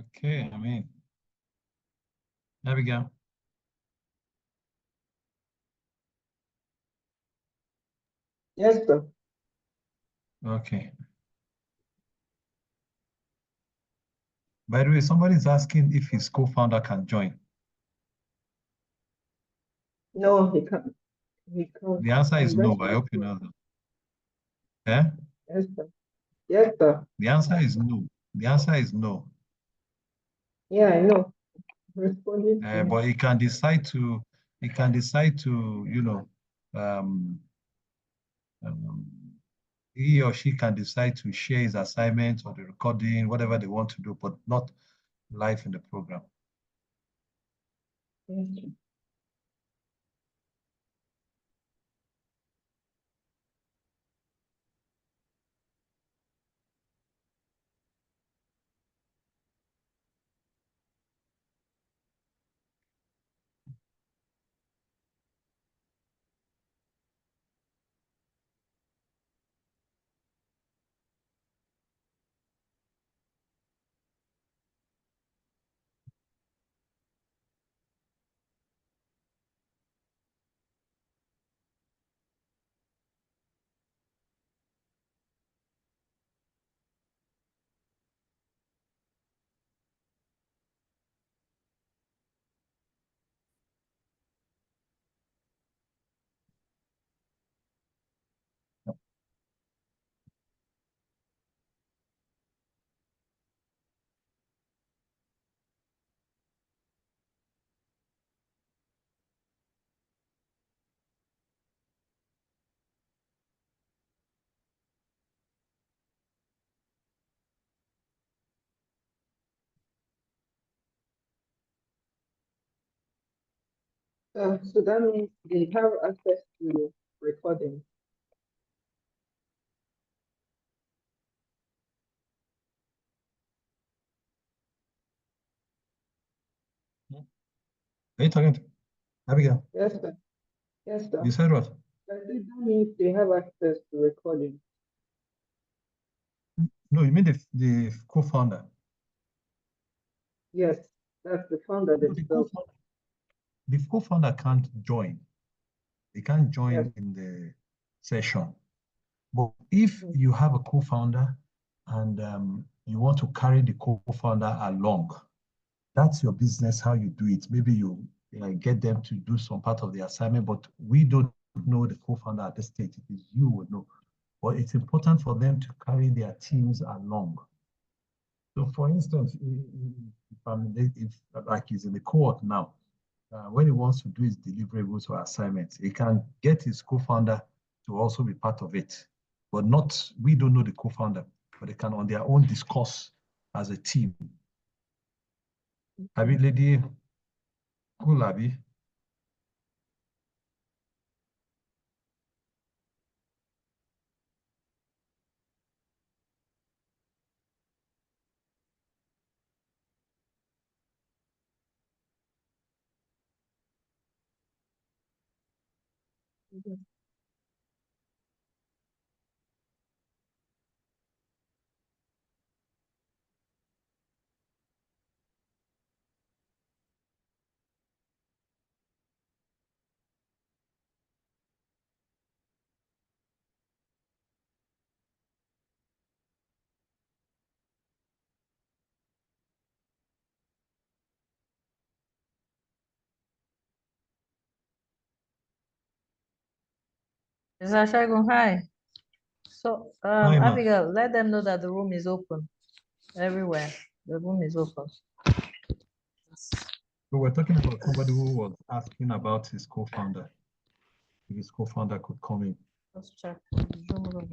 Okay, there we go. Yes, sir. Okay. By the way, somebody is asking if his co-founder can join. No, he can't. He can't. The answer is no. I Investment. hope you know that. Eh? Yes, sir. Yes, sir. The answer is no. The answer is no. Yeah, I know. Responding to him. But he can decide to, um, um, he or she can decide to share his assignments or the recording, whatever they want to do, but not live in the program. Yes, sir. So that means they have access to recording. Are you talking to Abigail? Yes, sir. Yes, sir. You said what? I said that means they have access to recording. No, you mean the co-founder. Yes, that's the founder No, themselves. the co-founder can't join. They can't Yes. join in the session. But if Mhm. you have a co-founder and you want to carry the co-founder along, that's your business, how you do it. Maybe you get them to do some part of the assignment, but we don't know the co-founder at this stage. It is you would know. But it's important for them to carry their teams along. So for instance, if like he's in the cohort now, when he wants to do his deliverables or assignments, he can get his co-founder to also be part of it. But not, we don't know the co-founder, but they can on their own discuss as a team. Abi lady, cool Abi. Mhm. Mr. Shagun, hi. So, Hi, ma. Abigail, let them know that the room is open everywhere. The room is open. So we're talking about somebody who was asking about his co-founder. If his co-founder could come in. Let's check the Zoom room.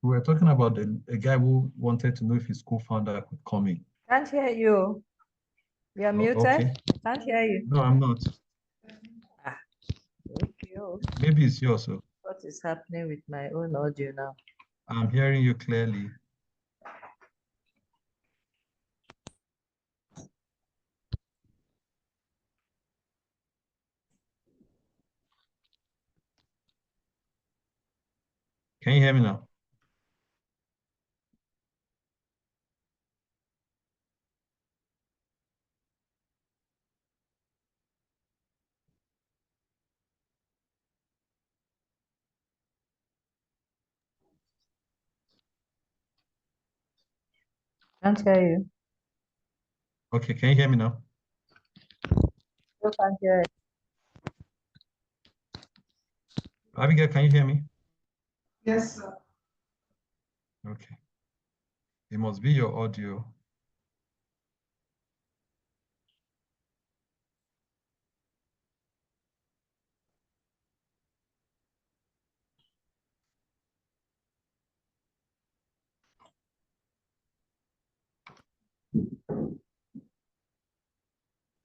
We were talking about a guy who wanted to know if his co-founder could come in. Can't hear you. You are muted. Okay. Can't hear you. No, I'm not. Okay. Maybe it's yours. So What is happening with my own audio now? I'm hearing you clearly. Can you hear me now? Can't hear you. Okay, can you hear me now? Still can't hear it. Abigail, can you hear me? Yes, sir. Okay. It must be your audio.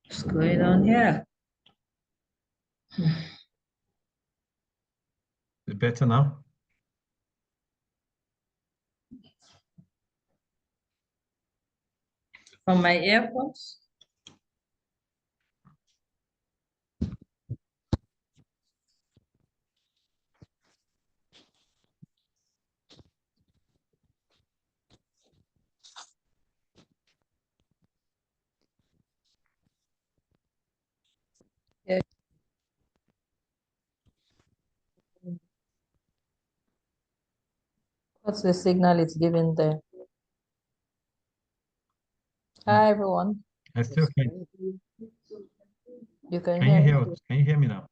What's going on here? Is it better now? From my AirPods? Yeah. What's the signal it's giving there? Hi, everyone. I still can't. You can Can hear you me? hear? Can you hear me now?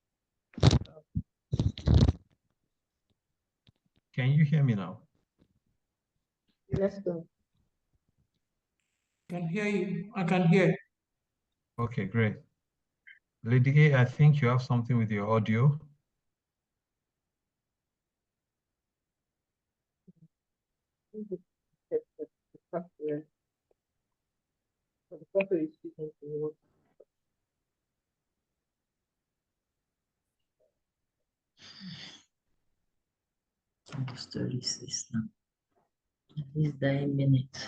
Can you hear me now? Let's go. Can hear you. I can hear. Okay, great. Lady A, I think you have something with your audio. The software. The software is speaking to you. Almost 36 now. At least 9 minutes.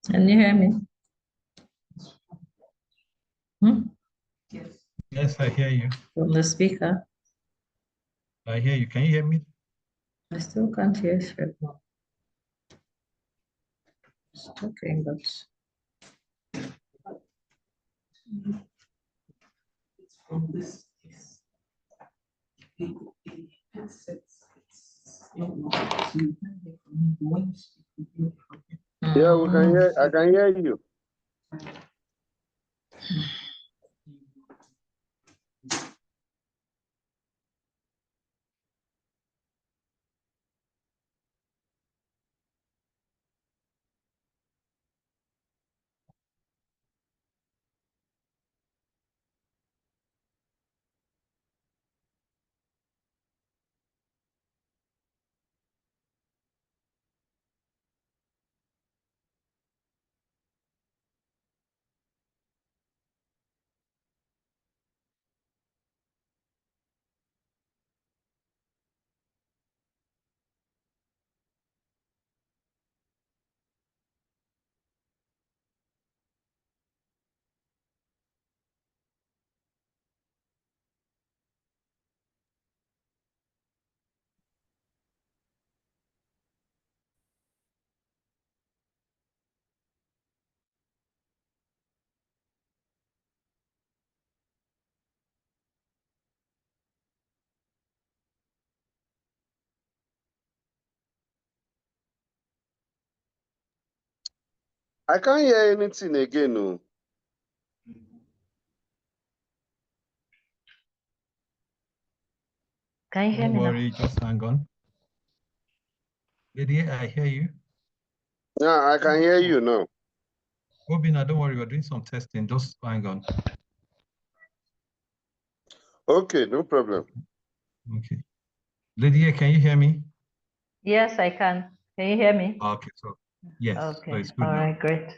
Can you hear me? Yes, I hear you. From the speaker. I hear you. Can you hear me? I still can't hear Shredmo. It's talking, but From this place. It could be headsets. Yeah, we can hear. I can hear you. I can't hear anything again. No. can you hear Don't me now? worry, just hang on. Lydia, I hear you. Yeah, I can hear you now. Obina, don't worry, we're doing some testing. Just hang on. Okay, no problem. Okay. Lydia, can you hear me? Yes, I can. Can you hear me? Okay, so yes, so Okay. it's good All now. right, great.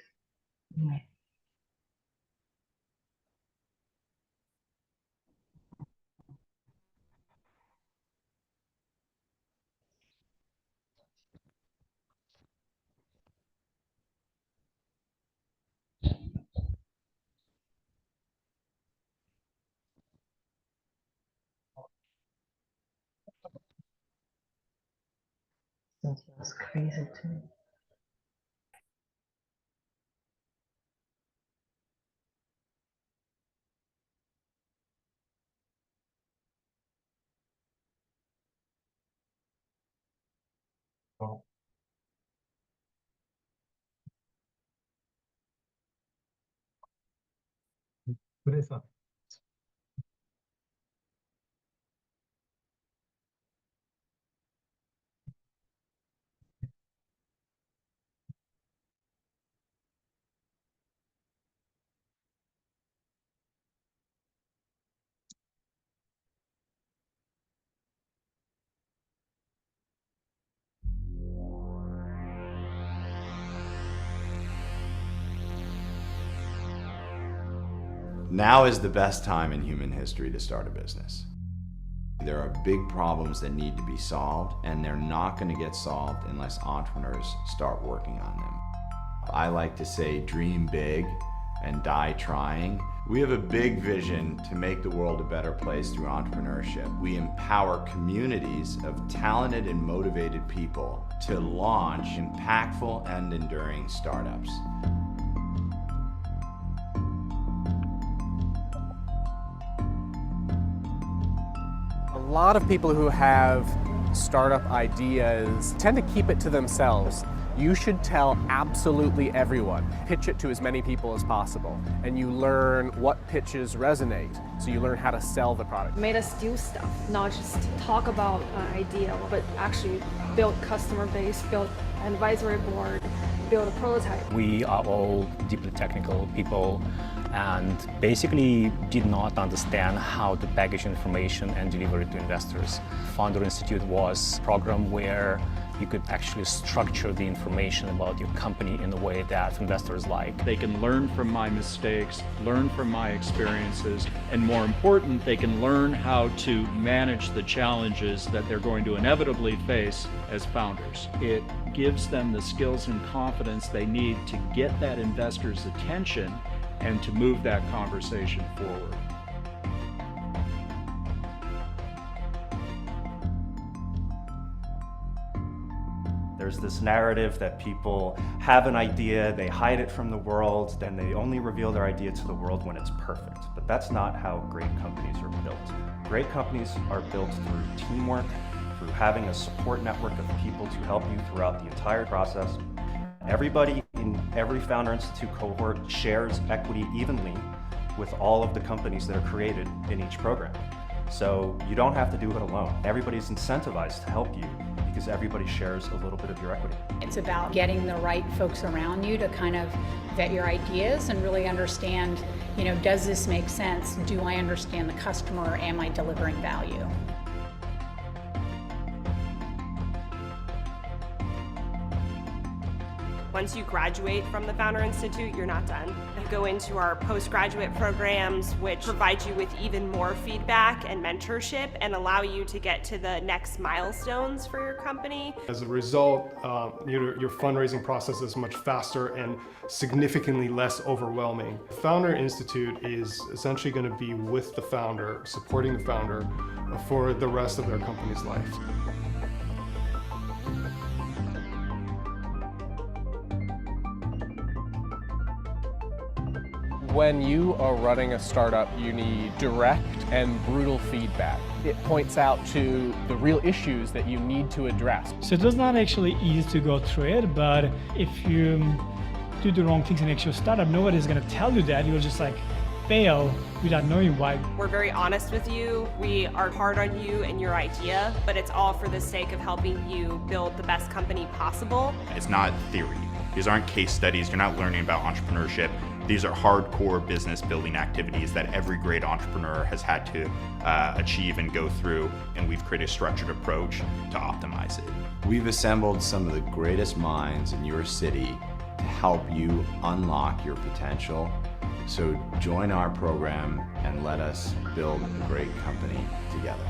That's crazy too. Oh. Teresa. Now is the best time in human history to start a business. There are big problems that need to be solved, and they're not going to get solved unless entrepreneurs start working on them. I like to say dream big and die trying. We have a big vision to make the world a better place through entrepreneurship. We empower communities of talented and motivated people to launch impactful and enduring startups. A lot of people who have startup ideas tend to keep it to themselves. You should tell absolutely everyone. Pitch it to as many people as possible, and you learn what pitches resonate, so you learn how to sell the product. Made us do stuff, not just talk about an idea, but actually build customer base, build an advisory board, build a prototype. We are all deeply technical people and basically did not understand how to package information and deliver it to investors. Founder Institute was a program where you could actually structure the information about your company in a way that investors like. They can learn from my mistakes, learn from my experiences, and more important, they can learn how to manage the challenges that they're going to inevitably face as founders. It gives them the skills and confidence they need to get that investor's attention and to move that conversation forward. There's this narrative that people have an idea, they hide it from the world, then they only reveal their idea to the world when it's perfect. But that's not how great companies are built. Great companies are built through teamwork, through having a support network of people to help you throughout the entire process. Everybody in every Founder Institute cohort shares equity evenly with all of the companies that are created in each program. So you don't have to do it alone. Everybody's incentivized to help you because everybody shares a little bit of your equity. It's about getting the right folks around you to kind of vet your ideas and really understand, does this make sense? Do I understand the customer? Am I delivering value? Once you graduate from the Founder Institute, you're not done. You go into our postgraduate programs, which provide you with even more feedback and mentorship and allow you to get to the next milestones for your company. As a result, your fundraising process is much faster and significantly less overwhelming. Founder Institute is essentially going to be with the founder, supporting the founder for the rest of their company's life. When you are running a startup, you need direct and brutal feedback. It points out to the real issues that you need to address. So it was not actually easy to go through it, but if you do the wrong things in actual startup, nobody's going to tell you that. You'll just fail without knowing why. We're very honest with you. We are hard on you and your idea, but it's all for the sake of helping you build the best company possible. It's not theory. These aren't case studies. You're not learning about entrepreneurship. These are hardcore business building activities that every great entrepreneur has had to achieve and go through, and we've created a structured approach to optimize it. We've assembled some of the greatest minds in your city to help you unlock your potential. So join our program and let us build a great company together.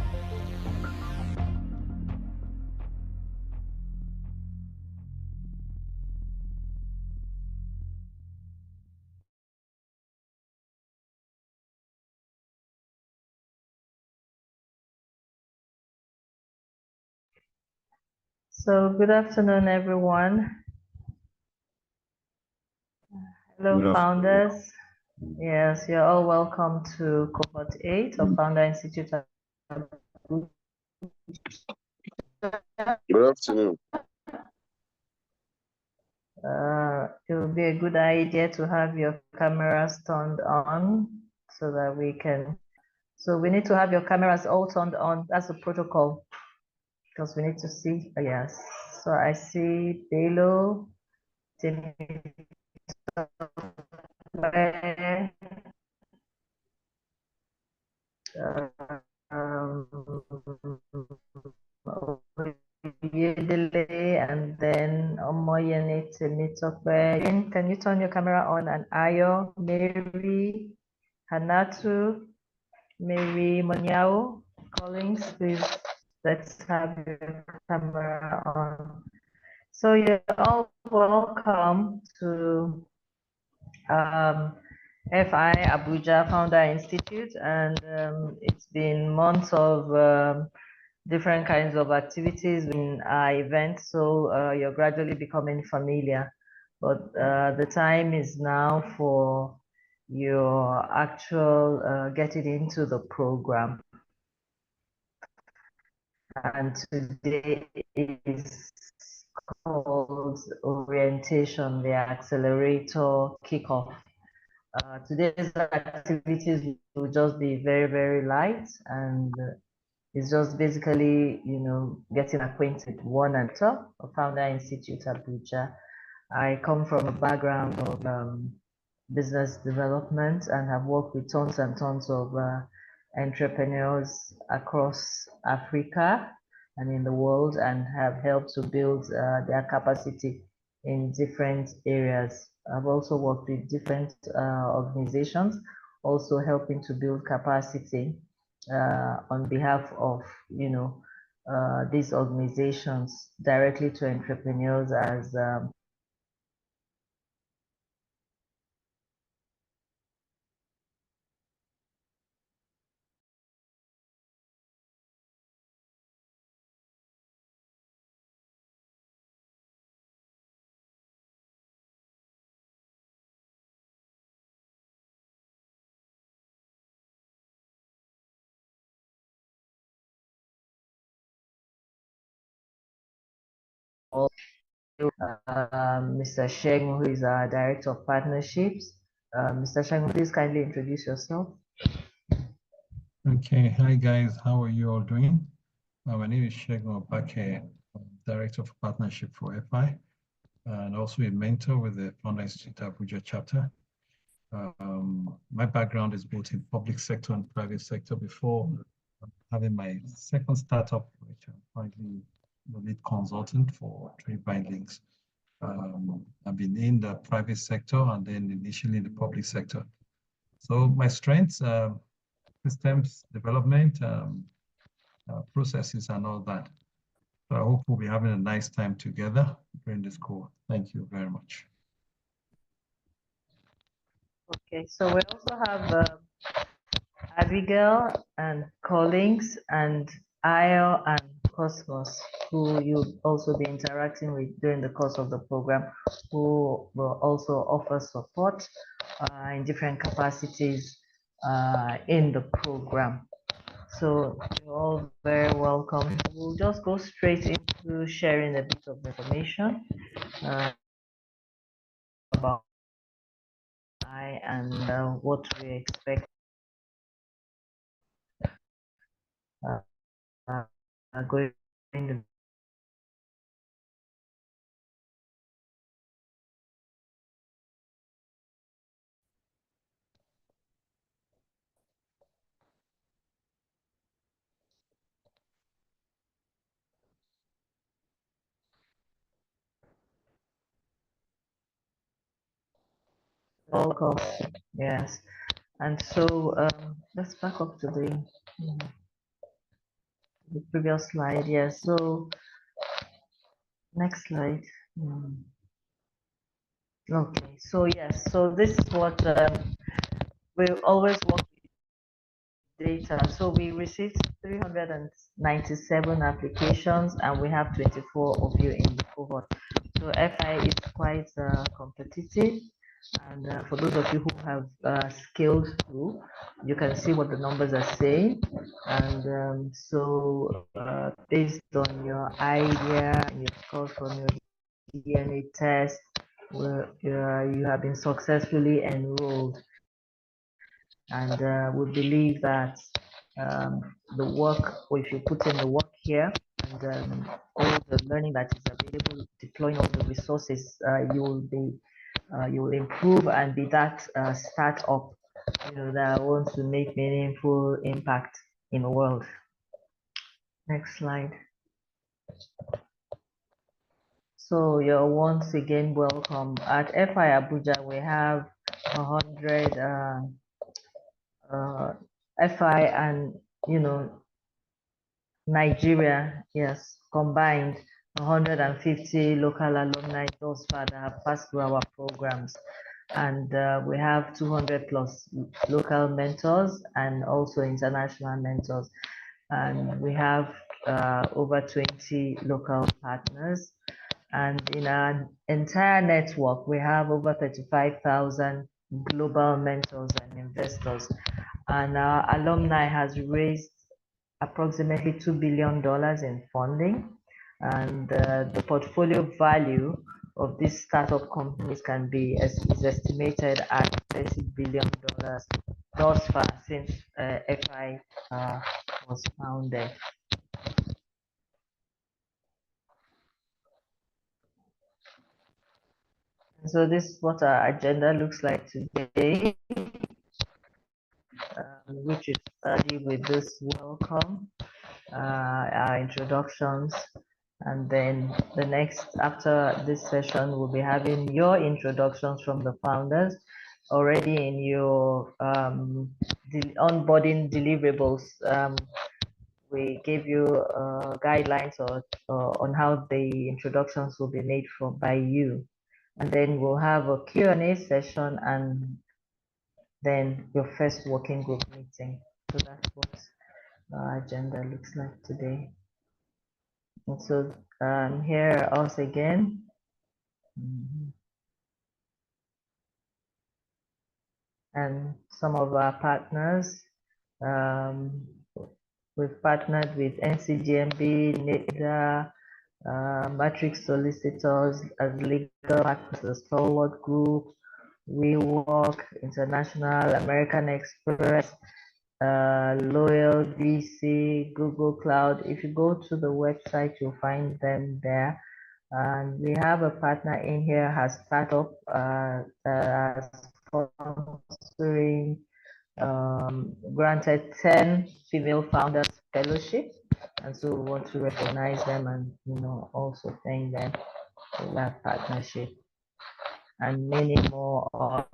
So good afternoon, everyone. Hello, Good founders. Yes, you're all welcome to Cohort 8 of Founder Institute. Good afternoon. It would be a good idea to have your cameras turned on so that we can. So we need to have your cameras all turned on. That's the protocol because we need to see. Yes. So I see Delo, and then Omoyene Temitope. Can you turn your camera on? And Ayo, Mary, Hanatu, Mary Moniao, Collins, please let's have your camera on. So you're all welcome to FI Abuja Founder Institute, and it's been months of different kinds of activities in our events, so you're gradually becoming familiar. But the time is now for your actual getting into the program. And today is called orientation, the Accelerator Kickoff. Today's activities will just be very, very light, and it's just basically, getting acquainted one and top of Founder Institute Abuja. I come from a background of business development and have worked with tons and tons of entrepreneurs across Africa and in the world, and have helped to build their capacity in different areas. I've also worked with different organizations, also helping to build capacity on behalf of these organizations directly to entrepreneurs as Mr. Sheng, who is our Director of Partnerships. Mr. Sheng, please kindly introduce yourself. Okay, hi guys, how are you all doing? My name is Shegun Obake, Director of Partnership for FI, and also a mentor with the Founder Institute Abuja chapter. My background is both in public sector and private sector before having my second startup, which I'm currently the lead consultant for Trade Bindings. I've been in the private sector and then initially in the public sector. So my strengths, systems development, processes and all that. So I hope we'll be having a nice time together during this call. Thank you very much. Okay, so we also have Abigail and Collins and Io and Cosmos, who you'll also be interacting with during the course of the program, who will also offer support in different capacities in the program. So you're all very welcome. We'll just go straight into sharing a bit of information about I and what we expect going to welcome. Yes. And so let's back up to the previous slide. Yes. So next slide. Okay. So yes. So this is what we always work with data. So we received 397 applications, and we have 24 of you in the cohort. So FI is quite competitive. And for those of you who have scaled through, you can see what the numbers are saying. And so based on your idea, your scores from your DNA test, you have been successfully enrolled. And we believe that the work, if you put in the work here, and all the learning that is available, deploying all the resources, you will improve and be that startup, that wants to make meaningful impact in the world. Next slide. So you're once again welcome. At FI Abuja, we have 100 FI and Nigeria, yes, combined 150 local alumni thus far that have passed through our programs. And we have 200 plus local mentors and also international mentors. And we have over 20 local partners. And in our entire network, we have over 35,000 global mentors and investors. And our alumni has raised approximately $2 billion in funding. And the portfolio value of these startup companies is estimated at $30 billion thus far since FI was founded. So this is what our agenda looks like today, which is starting with this welcome, our introductions, and then the next, after this session, we'll be having your introductions from the founders already in your onboarding deliverables. We gave you guidelines on how the introductions will be made by you. And then we'll have a Q&A session and then your first working group meeting. So that's what our agenda looks like today. And so here us again. And some of our partners. We've partnered with NCGMB, NIDA, Matrix Solicitors as legal partners, the Stalwart Group, WeWork, International, American Express, Loyal, VC, Google Cloud. If you go to the website, you'll find them there. And we have a partner in here, has startup sponsoring, granted 10 female founders fellowship, and so we want to recognize them and also thank them for that partnership. And many more of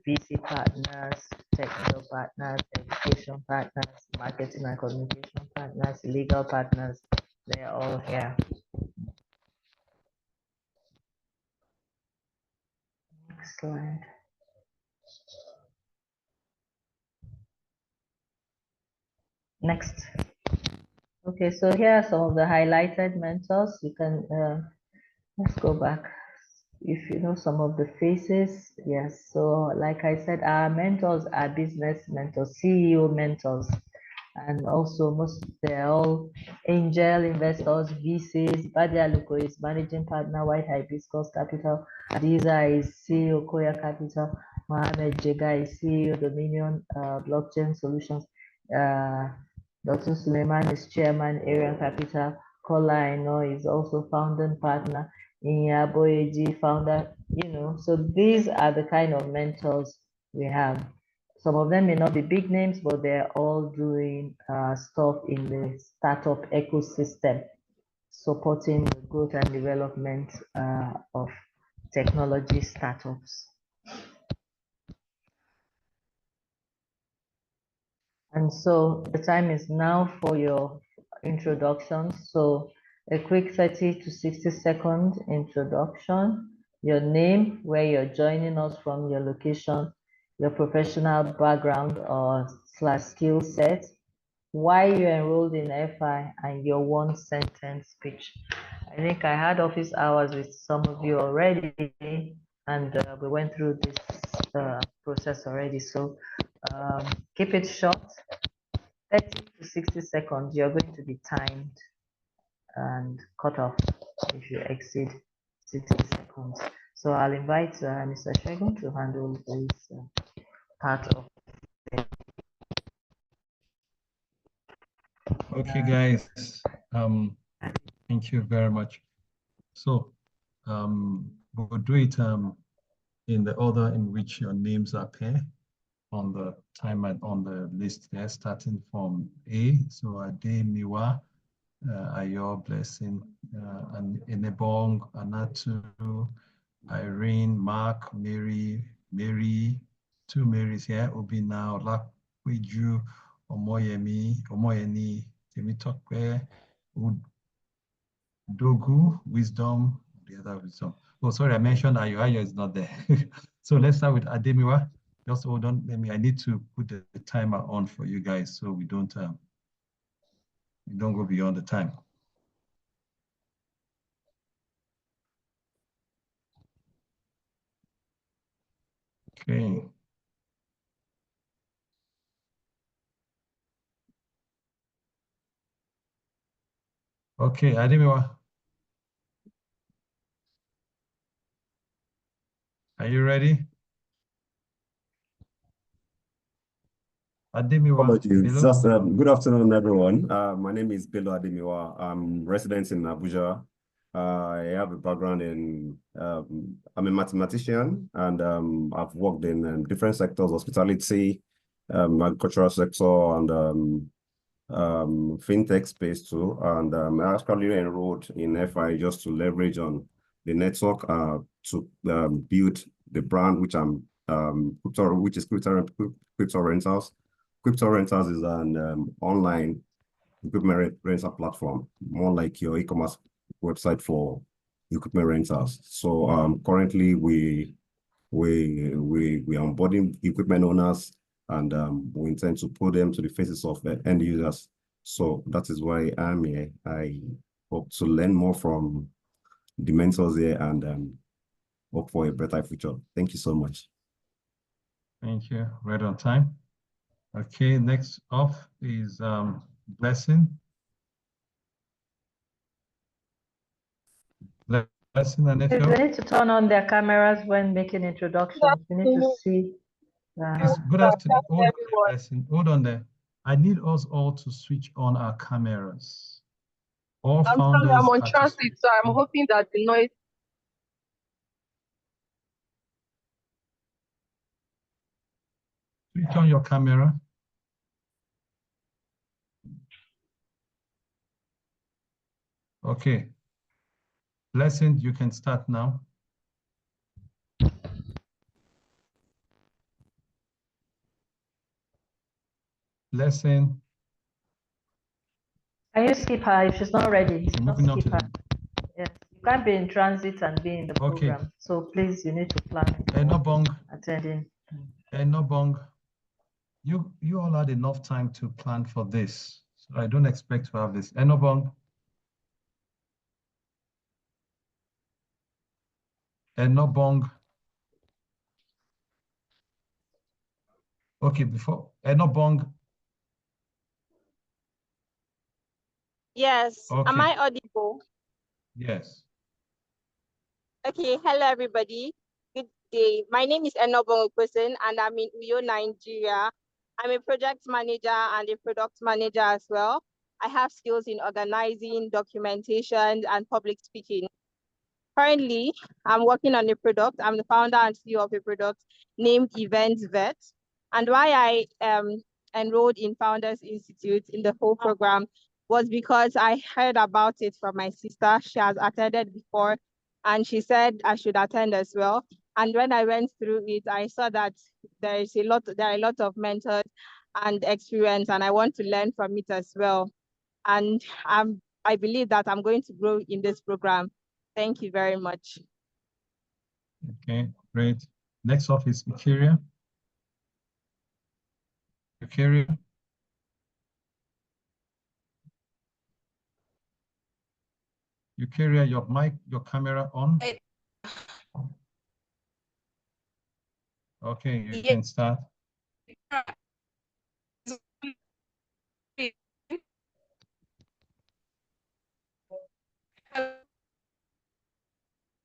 VC partners, technical partners, education partners, marketing and communication partners, legal partners, they're all here. Next slide. Next. Okay, so here are some of the highlighted mentors. You can, let's go back. If you know some of the faces, yes. So like I said, our mentors are business mentors, CEO mentors, and also they're all angel investors, VCs. Badia Luko is managing partner, White Hibiscus Capital. Adiza is CEO, Koya Capital. Mohammed Jega is CEO, Dominion Blockchain Solutions. Dr. Suleiman is chairman, Area Capital. Kola, I know, is also founding partner. Inya Boyeji, founder, so these are the kind of mentors we have. Some of them may not be big names, but they're all doing stuff in the startup ecosystem, supporting the growth and development of technology startups. And so the time is now for your introductions. So a quick 30 to 60-second introduction, your name, where you're joining us from, your location, your professional background or / skill set, why you enrolled in FI, and your 1-sentence speech. I think I had office hours with some of you already, and we went through this process already. So keep it short, 30 to 60 seconds. You're going to be timed and cut off if you exceed 60 seconds. So I'll invite Mr. Shegun to handle this part of it. Okay, guys. Thank you very much. So we'll do it in the order in which your names appear on the timer on the list there, starting from A. So Ade Miwa, Ayo Blessing, and Enebong, Anatu, Irene, Mark, Mary, 2 Marys here, Obina, Olakweju, Omoyeni, Temitokwe, Dogu, Wisdom, the other Wisdom. Oh, sorry, I mentioned Ayo. Ayo is not there. So let's start with Ademiwa. Just hold on. I need to put the timer on for you guys so we don't go beyond the time. Okay. Okay, Ademiwa. Are you ready? Ademiwa. Just, good afternoon, everyone. My name is Bello Ademiwa. I'm resident in Abuja. I have a background in, I'm a mathematician, and I've worked in different sectors, hospitality, agricultural sector, and fintech space too. And I actually enrolled in FI just to leverage on the network to build the brand, which is Crypto Rentals. Crypto Rentals is an online equipment rental platform, more like your e-commerce website for equipment rentals. So currently we are onboarding equipment owners, and we intend to put them to the faces of the end users. So that is why I'm here. I hope to learn more from the mentors here and hope for a better future. Thank you so much. Thank you. Right on time. Okay, next off is Blessing. Blessing and They Echo. need to turn on their cameras when making introductions. We need to see. Yes, good afternoon. Hold on, Blessing. Hold on there. I need us all to switch on our cameras. All I'm founders sorry, I'm on are to transit, so I'm hoping that the noise. switch on your camera. Okay. Blessing, you can start now. Blessing. Can you skip her if she's not ready? Okay, moving on to Skip her. Yes, you can't be in transit and be in the program. So please, you need to plan. Enobong. Attending. Enobong. You all had enough time to plan for this. So I don't expect to have this. Enobong. Enobong. Okay, before Enobong. Yes. Okay. Am I audible? Yes. Okay. Hello, everybody. Good day. My name is Enobo Okosen, and I'm in Uyo, Nigeria. I'm a project manager and a product manager as well. I have skills in organizing, documentation, and public speaking. Currently, I'm working on a product. I'm the founder and CEO of a product named Events Vet. And why I enrolled in Founders Institute in the whole program was because I heard about it from my sister. She has attended before, and she said I should attend as well. And when I went through it, I saw that there are a lot of mentors and experience, and I want to learn from it as well. And I believe that I'm going to grow in this program. Thank you very much. Okay, great. Next up is Ikeria. Ikeria. Ikeria, your mic, your camera on. Okay, you can start.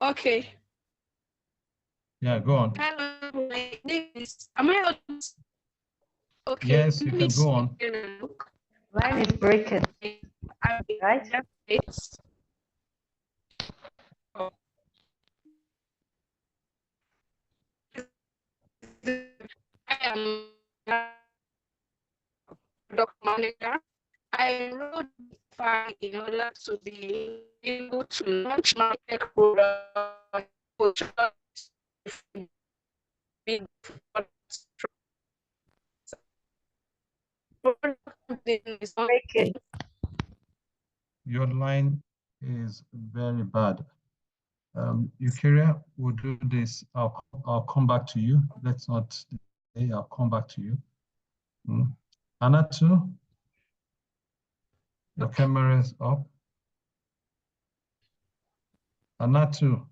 Okay. Yeah, go on. Hello, my name is. Am I on? Okay. Yes, you can go on. Line is breaking. Right? It's. I am a product manager. I enrolled in order to be able to launch my tech product. Your line is very bad. Eukaria, we'll do this. I'll come back to you. Let's not delay. I'll come back to you. Anatu, your camera is up. Anatu.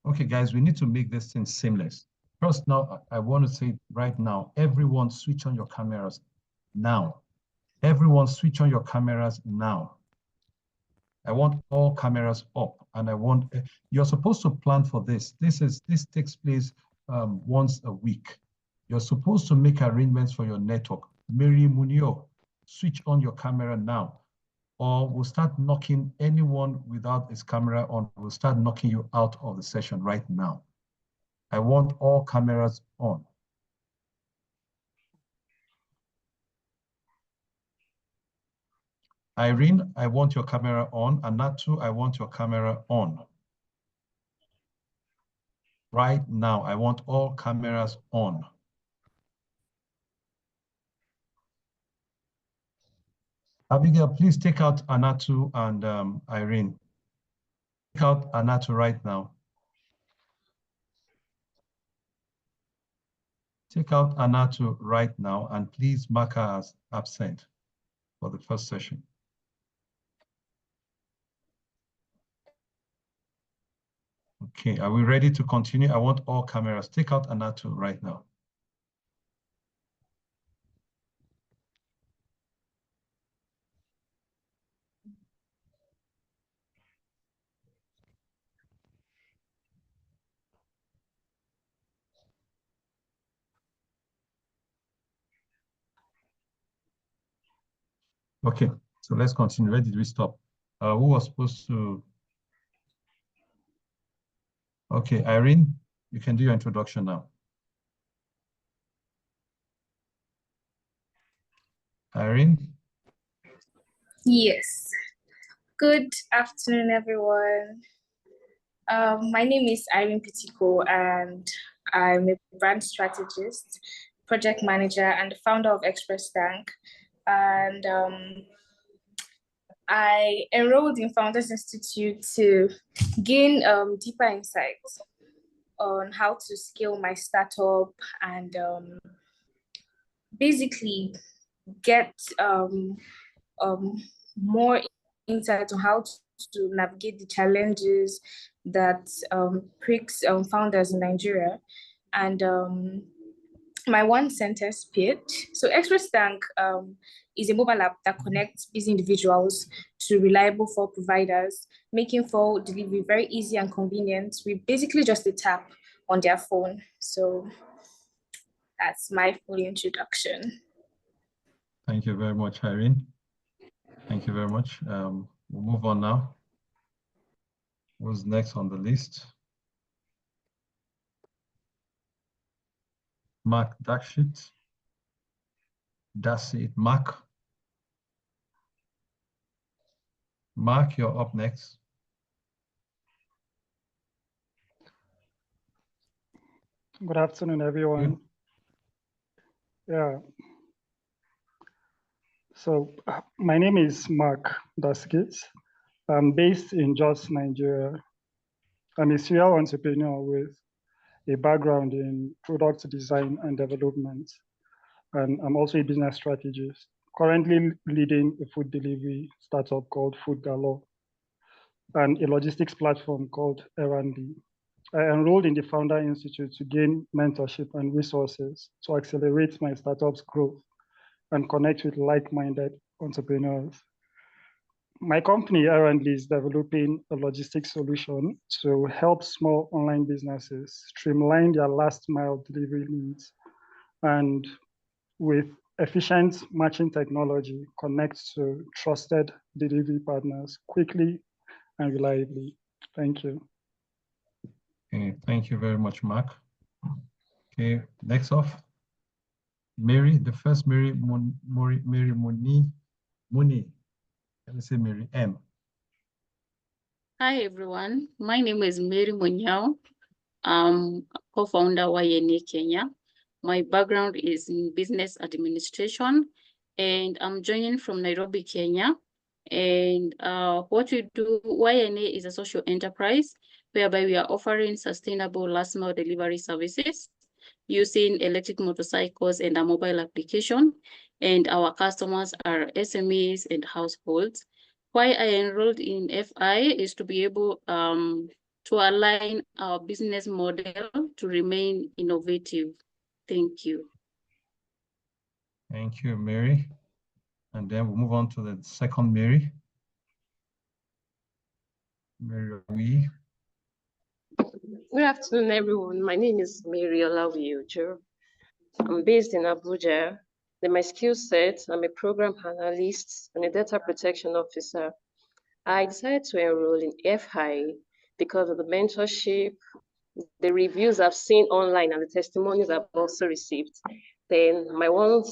Okay, guys, we need to make this thing seamless. First, now, I want to say right now, everyone switch on your cameras now. Everyone switch on your cameras now. I want all cameras up, and I want, you're supposed to plan for this. This takes place once a week. You're supposed to make arrangements for your network. Mary Munio, switch on your camera now, or we'll start knocking anyone without his camera on. We'll start knocking you out of the session right now. I want all cameras on. Irene, I want your camera on. Anatu, I want your camera on. Right now, I want all cameras on. Abigail, please take out Anatu and Irene. Take out Anatu right now. Take out Anatu right now, and please mark her as absent for the first session. Okay, are we ready to continue? I want all cameras. Take out Anatu right now. Okay, so let's continue. Where did we stop? Who was supposed to? Okay, Irene, you can do your introduction now. Irene? Yes. Good afternoon, everyone. My name is Irene Pitiko, and I'm a brand strategist, project manager, and the founder of Express Tank. And I enrolled in Founders Institute to gain deeper insights on how to scale my startup and basically get more insight on how to navigate the challenges that pricks founders in Nigeria. And my one sentence pitch. So Express Tank is a mobile app that connects busy individuals to reliable fuel providers, making fuel delivery very easy and convenient with basically just a tap on their phone. So that's my full introduction. Thank you very much, Irene. Thank you very much. We'll move on now. Who's next on the list? Mark Dakshit. That's it. Mark. Mark, you're up next. Good afternoon, everyone. Yeah. So my name is Mark Daskit. I'm based in Jos, Nigeria. I'm a serial entrepreneur with a background in product design and development. And I'm also a business strategist, currently leading a food delivery startup called Food Galore and a logistics platform called R&D. I enrolled in the Founder Institute to gain mentorship and resources to accelerate my startup's growth and connect with like-minded entrepreneurs. My company, R&D, is developing a logistics solution to help small online businesses streamline their last-mile delivery needs, and with efficient matching technology, connect to trusted delivery partners quickly and reliably. Thank you. Okay, thank you very much, Mark. Okay, next off, Mary, the first Mary Muni. Let me say Mary M. Hi, everyone. My name is Mary Munyao. I'm co-founder YNA Kenya. My background is in business administration, and I'm joining from Nairobi, Kenya. And what we do, YNA is a social enterprise whereby we are offering sustainable last mile delivery services using electric motorcycles and a mobile application. And our customers are SMEs and households. Why I enrolled in FI is to be able to align our business model to remain innovative. Thank you. Thank you, Mary. And then we'll move on to the second Mary. Mary Wee. Good afternoon, everyone. My name is Mary Olawiyojo. I'm based in Abuja. In my skill set, I'm a program analyst and a data protection officer. I decided to enroll in FI because of the mentorship, the reviews I've seen online, and the testimonies I've also received. Then my one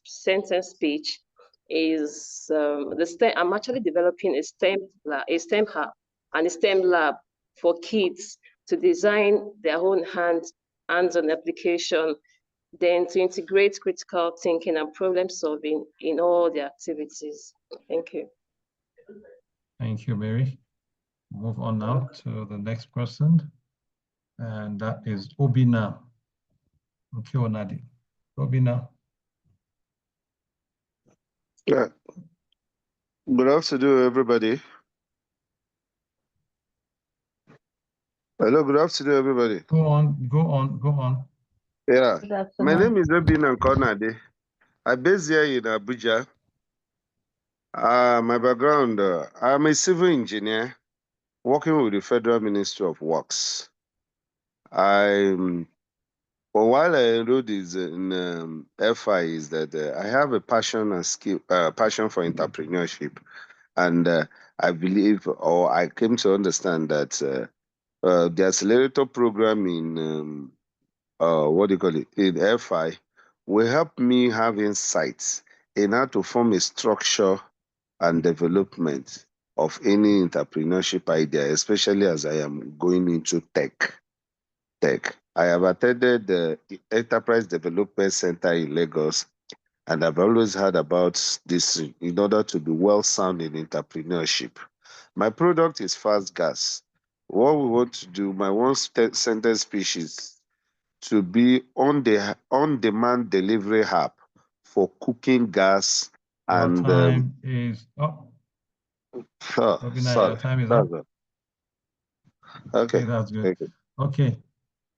sentence speech is I'm actually developing a STEM hub and a STEM lab for kids to design their own hands-on application, then to integrate critical thinking and problem solving in all their activities. Thank you. Thank you, Mary. Move on now to the next person, and that is Obina. Okay, Onadi. Obina. Yeah. Good afternoon, everybody. Hello, good afternoon, everybody. Go on. Yeah, my name is Obina Konade. I'm based here in Abuja. My background, I'm a civil engineer working with the Federal Ministry of Works. I'm But while I enrolled in FI is that I have a passion and passion for entrepreneurship. And I believe, or I came to understand that the accelerator program in what do you call it, in FI, will help me have insights in how to form a structure and development of any entrepreneurship idea, especially as I am going into tech. I have attended the Enterprise Development Center in Lagos, and I've always heard about this in order to be well-sound in entrepreneurship. My product is fast gas. What we want to do, my one sentence speech is to be on the on-demand delivery app for cooking gas Your and time is up. Obina, your time is up. Okay, that's good. thank you. Okay,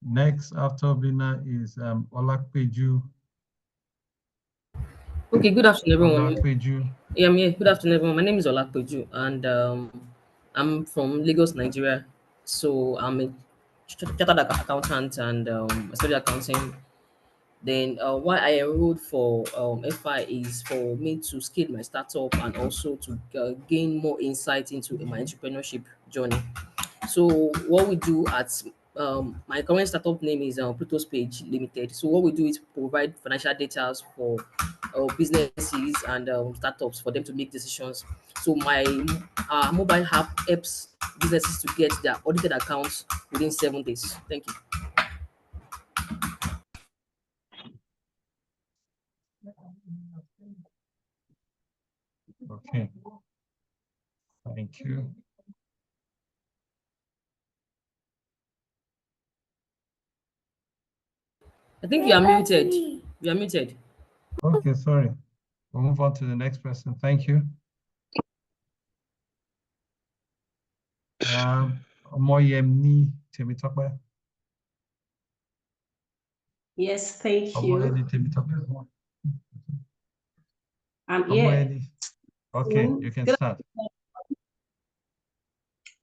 next after Obina is Olakpeju. Okay, good afternoon, everyone. Olakpeju. Yeah, I'm here. Good afternoon, everyone. My name is Olakpeju, and I'm from Lagos, Nigeria. So I'm a chartered accountant and I studied accounting. Then why I enrolled for FI is for me to scale my startup and also to gain more insight into my entrepreneurship journey. So what we do at my current startup name is Pluto's Page Limited. So what we do is provide financial data for businesses and startups for them to make decisions. So my mobile app helps businesses to get their audited accounts within 7 days. Thank you. Okay. Thank you. I think you are muted. You are muted. Okay, sorry. We'll move on to the next person. Thank you. Omoyemi Temitope. Yes, thank you. Omoyemi Temitope. I'm here. Omoyemi. Okay, you can start.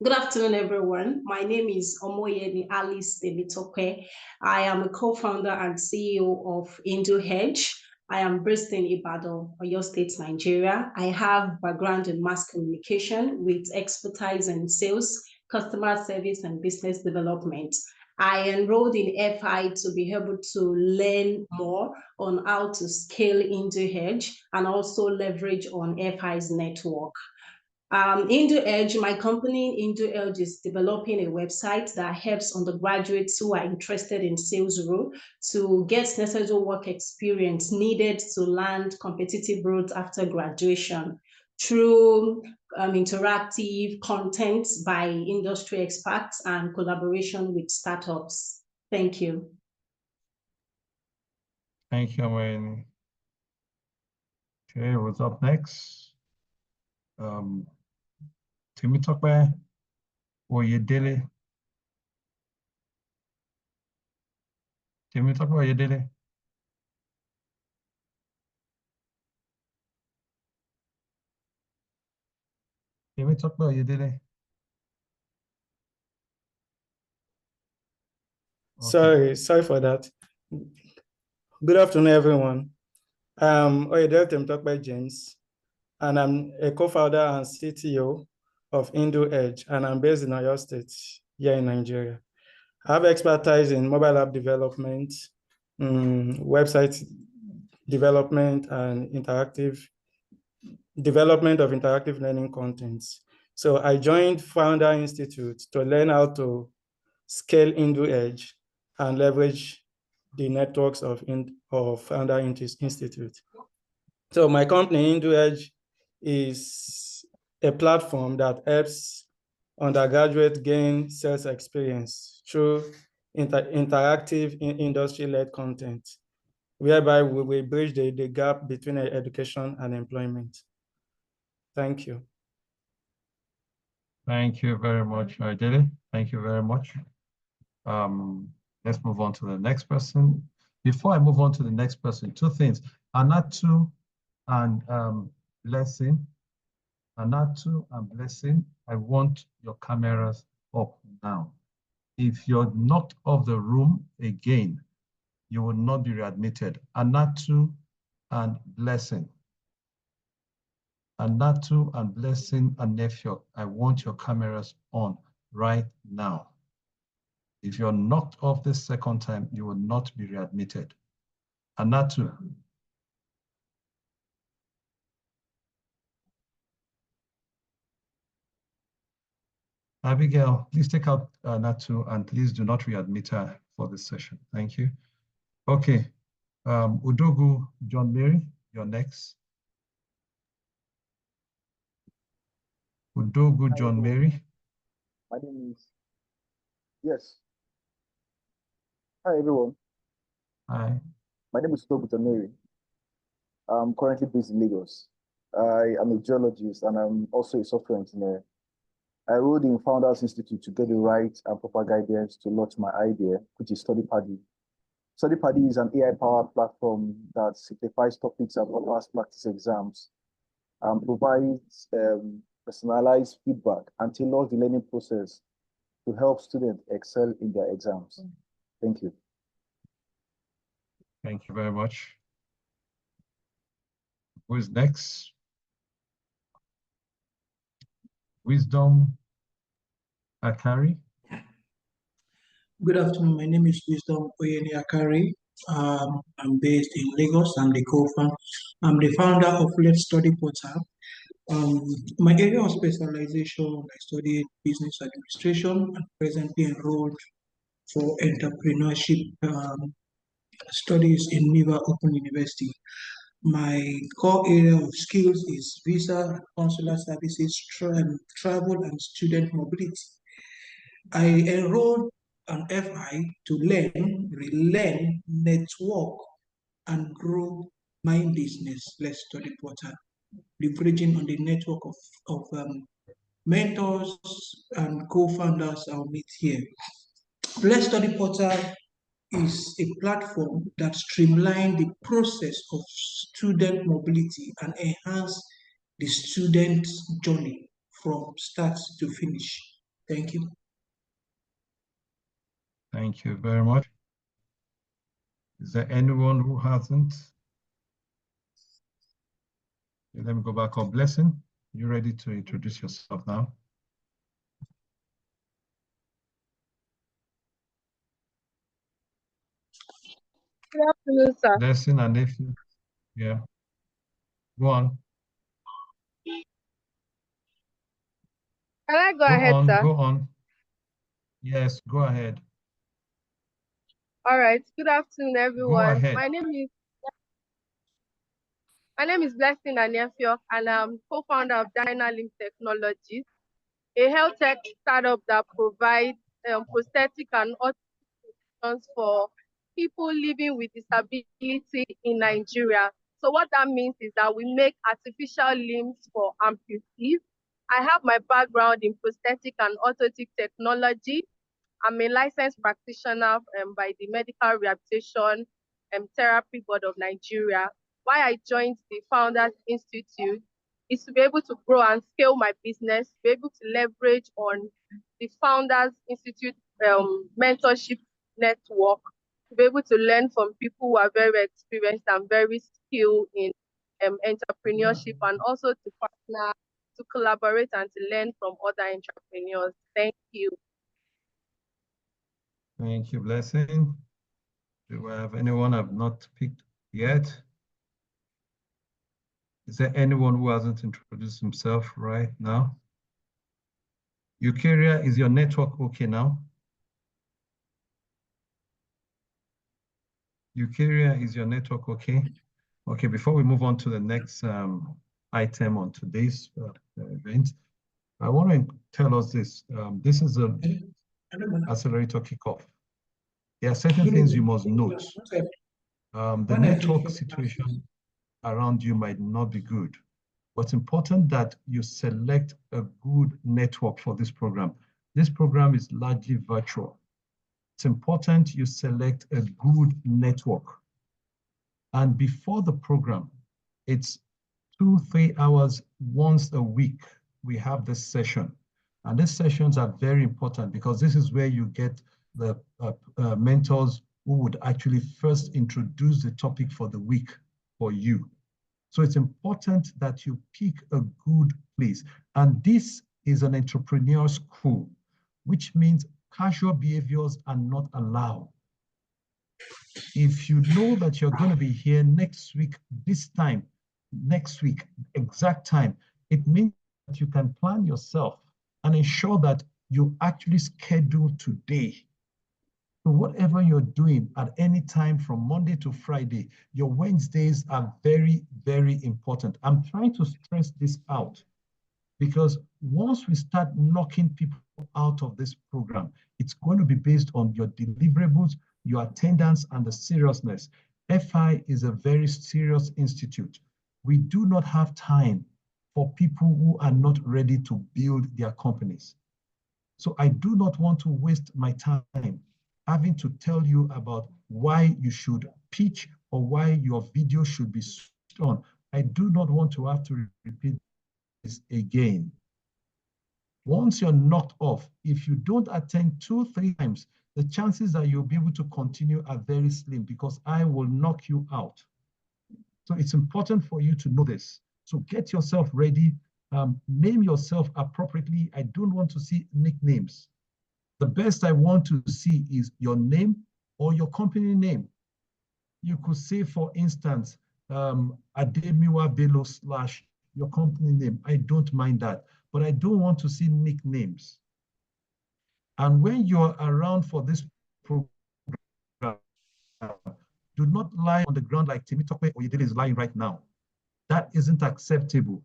Good afternoon, everyone. My name is Omoyeni Alice Temitope. I am a co-founder and CEO of IndoEdge. I am based in Ibadan, Oyo State, Nigeria. I have background in mass communication with expertise in sales, customer service, and business development. I enrolled in FI to be able to learn more on how to scale IndoEdge and also leverage on FI's network. IndoEdge, my company IndoEdge is developing a website that helps undergraduates who are interested in sales role to get necessary work experience needed to land competitive roles after graduation through interactive content by industry experts and collaboration with startups. Thank you. Thank you, Wayne. Okay, what's up next? Temitope Oyedele. Temitope Oyedele. Temitope Oyedele. Sorry for that. Good afternoon, everyone. Oyedele Temitope James, and I'm a co-founder and CTO of IndoEdge, and I'm based in Oyo State, here in Nigeria. I have expertise in mobile app development, website development, and development of interactive learning contents. So I joined Founder Institute to learn how to scale IndoEdge and leverage the networks of Founder Institute. So my company, IndoEdge, is a platform that helps undergraduates gain sales experience through interactive industry-led content, whereby we bridge the gap between education and employment. Thank you. Thank you very much, Oyedele. Thank you very much. Let's move on to the next person. Before I move on to the next person, two things. Anatu and Blessing. Anatu and Blessing, I want your cameras up now. If you're knocked off the room again, you will not be readmitted. Anatu and Blessing. Anatu and Blessing and Nephew, I want your cameras on right now. If you're knocked off the second time, you will not be readmitted. Anatu. Abigail, please take out Anatu and please do not readmit her for this session. Thank you. Okay. Udogu, John Mary, you're next. Udogu, John Mary. My name is, yes. Hi, everyone. Hi. My name is Udogu John Mary. I'm currently based in Lagos. I am a geologist and I'm also a software engineer. I enrolled in Founders Institute to get the right and proper guidance to launch my idea, which is Study Paddy. Study Paddy is an AI-powered platform that simplifies topics and past practice exams and provides personalized feedback and tailors the learning process to help students excel in their exams. Thank you. Thank you very much. Who is next? Wisdom Akari. Good afternoon. My name is Wisdom Oyeni Akari. I'm based in Lagos. I'm the founder of Let's Study Portal. My area of specialization, I studied business administration and presently enrolled for entrepreneurship studies in Niva Open University. My core area of skills is visa, consular services, travel, and student mobility. I enrolled an FI to learn, relearn, network, and grow my business, Let's Study Portal, leveraging on the network of mentors and co-founders I'll meet here. Let's Study Portal is a platform that streamlines the process of student mobility and enhance the student journey from start to finish. Thank you. Thank you very much. Is there anyone who hasn't? Let me go back on Blessing. You ready to introduce yourself now? Good afternoon, sir. Blessing and Nephew. Yeah. Go on. Can I go ahead, sir? Go on. Yes, go ahead. All right. Good afternoon, everyone. Go ahead. My name is Blessing Aniefio, and I'm co-founder of Dynalim Technologies, a health tech startup that provides prosthetic and orthotics for people living with disability in Nigeria. So what that means is that we make artificial limbs for amputees. I have my background in prosthetic and orthotic technology. I'm a licensed practitioner by the Medical Rehabilitation Therapy Board of Nigeria. Why I joined the Founders Institute is to be able to grow and scale my business, be able to leverage on the Founders Institute mentorship network, to be able to learn from people who are very experienced and very skilled in entrepreneurship, and also to partner, to collaborate and to learn from other entrepreneurs. Thank you. Thank you, Blessing. Do I have anyone I've not picked yet? Is there anyone who hasn't introduced himself right now? Eukarya, is your network okay now? Eukarya, is your network okay? Okay, before we move on to the next item on today's event, I want to tell us this. This is a Accelerator Kickoff. There are certain things you must note. The network situation around you might not be good, but it's important that you select a good network for this program. This program is largely virtual. It's important you select a good network. And before the program, it's 2-3 hours once a week, we have this session. And these sessions are very important because this is where you get the mentors who would actually first introduce the topic for the week for you. So it's important that you pick a good place. And this is an entrepreneur school, which means casual behaviors are not allowed. If you know that you're going to be here next week, this time, next week, exact time, it means that you can plan yourself and ensure that you actually schedule today. So whatever you're doing at any time from Monday to Friday, your Wednesdays are very, very important. I'm trying to stress this out because once we start knocking people out of this program, it's going to be based on your deliverables, your attendance, and the seriousness. FI is a very serious institute. We do not have time for people who are not ready to build their companies. So I do not want to waste my time having to tell you about why you should pitch or why your video should be switched on. I do not want to have to repeat this again. Once you're knocked off, if you don't attend 2-3 times, the chances that you'll be able to continue are very slim because I will knock you out. So it's important for you to know this. So get yourself ready, name yourself appropriately. I don't want to see nicknames. The best I want to see is your name or your company name. You could say, for instance, Ademiwa Bello / your company name. I don't mind that, but I don't want to see nicknames. And when you're around for this program, do not lie on the ground like Temitope Oyedele is lying right now. That isn't acceptable.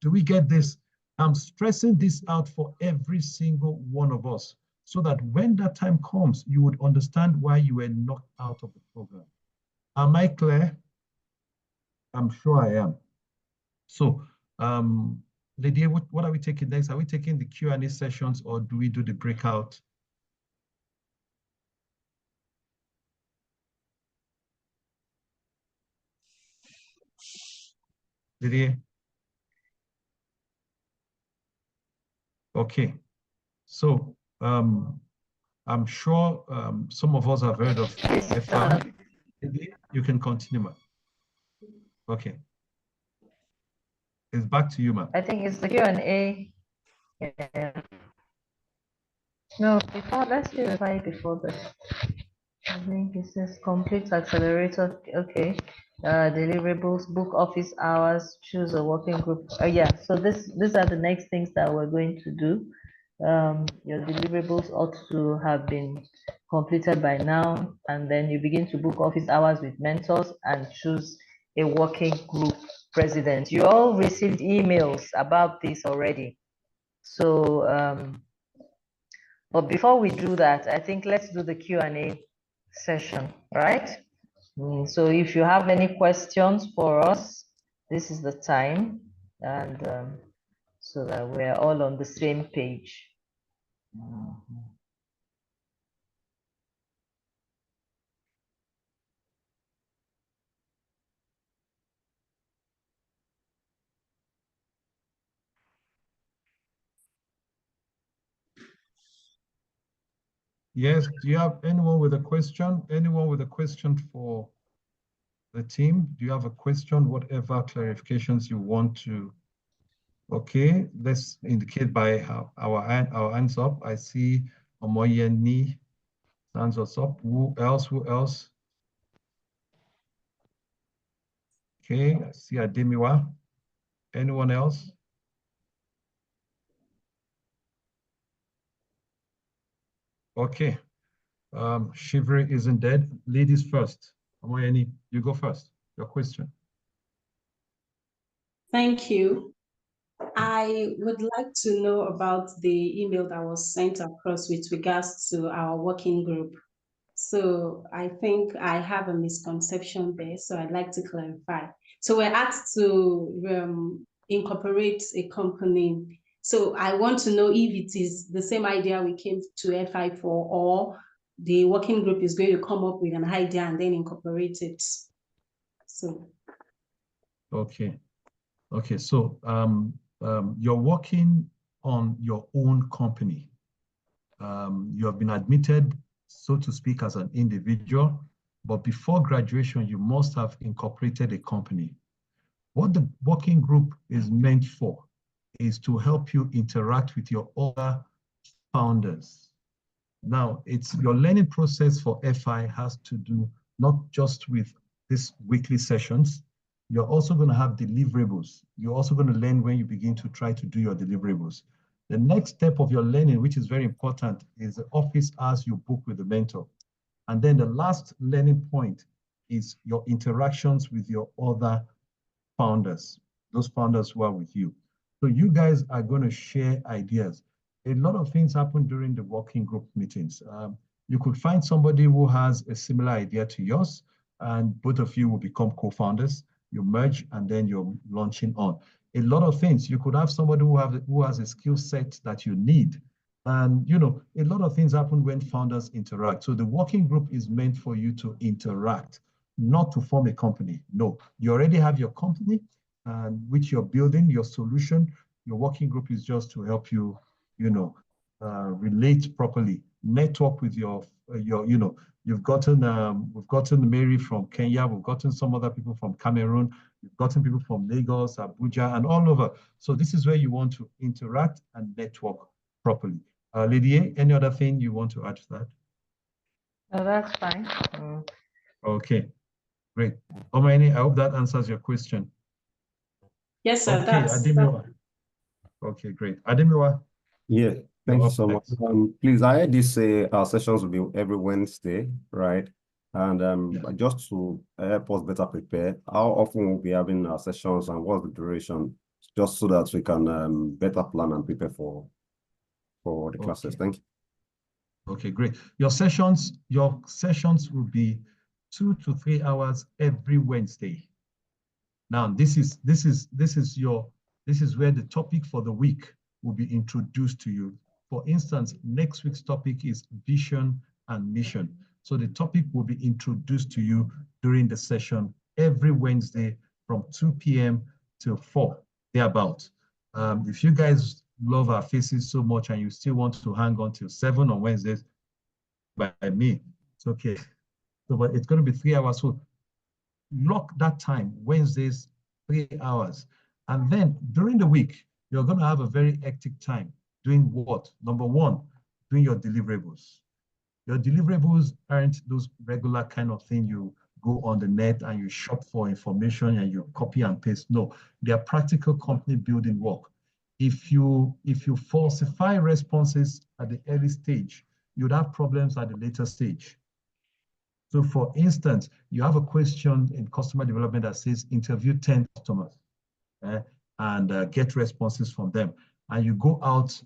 Do we get this? I'm stressing this out for every single one of us so that when that time comes, you would understand why you were knocked out of the program. Am I clear? I'm sure I am. So, Lydia, what are we taking next? Are we taking the Q&A sessions or do we do the breakout? Lydia? Okay. So, I'm sure some of us have heard of FI. You can continue, ma'am. Okay. It's back to you, ma'am. I think it's the Q&A. Yeah. No, let's do the slide before this. I think it says complete accelerator. Okay. Deliverables, book office hours, choose a working group. Yeah, so these are the next things that we're going to do. Your deliverables ought to have been completed by now, and then you begin to book office hours with mentors and choose a working group president. You all received emails about this already. So, but before we do that, I think let's do the Q&A session, right? So if you have any questions for us, this is the time, and so that we're all on the same page. Yes, do you have anyone with a question? Anyone with a question for the team? Do you have a question, whatever clarifications you want to? Okay, let's indicate by our hands up. I see Omoyeni hands us up. Who else? Who else? Okay, I see Ademiwa. Anyone else? Okay. Shivri isn't dead. Ladies first. Omoyeni, you go first. Your question. Thank you. I would like to know about the email that was sent across with regards to our working group. So I think I have a misconception there, so I'd like to clarify. So we're asked to incorporate a company. So I want to know if it is the same idea we came to FI for, or the working group is going to come up with an idea and then incorporate it. So. Okay. Okay, so you're working on your own company. You have been admitted so to speak, as an individual, but before graduation, you must have incorporated a company. What the working group is meant for is to help you interact with your other founders. Now, it's your learning process for FI has to do not just with these weekly sessions. You're also going to have deliverables. You're also going to learn when you begin to try to do your deliverables. The next step of your learning, which is very important, is the office hours you book with the mentor. And then the last learning point is your interactions with your other founders, those founders who are with you. So you guys are going to share ideas. A lot of things happen during the working group meetings. You could find somebody who has a similar idea to yours, and both of you will become co-founders. You merge, and then you're launching on. A lot of things. You could have somebody who has a skill set that you need. And a lot of things happen when founders interact. So the working group is meant for you to interact, not to form a company. No, you already have your company, which you're building, your solution. Your working group is just to help you, relate properly, network with we've gotten Mary from Kenya, we've gotten some other people from Cameroon, we've gotten people from Lagos, Abuja, and all over. So this is where you want to interact and network properly. Lydia, any other thing you want to add to that? No, that's fine. Okay, great. Omaini, I hope that answers your question. Yes, sir. Okay, Ademiwa. Okay, great. Ademiwa. Yeah, thank you so much. Please, I heard this say our sessions will be every Wednesday, right? And just to help us better prepare, how often we'll be having our sessions and what's the duration, just so that we can better plan and prepare for the classes. Thank you. Okay, great. Your sessions will be 2 to 3 hours every Wednesday. Now, this is where the topic for the week will be introduced to you. For instance, next week's topic is vision and mission. So the topic will be introduced to you during the session every Wednesday from 2 p.m. till 4, thereabout. If you guys love our faces so much and you still want to hang on till 7 on Wednesdays, by me, it's okay. So, but it's going to be 3 hours. So lock that time, Wednesdays, 3 hours. And then during the week, you're going to have a very hectic time doing what? Number one, doing your deliverables. Your deliverables aren't those regular kind of thing you go on the net and you shop for information and you copy and paste. No, they are practical company building work. If you falsify responses at the early stage, you'd have problems at the later stage. So for instance, you have a question in customer development that says interview 10 customers and get responses from them. And you go out,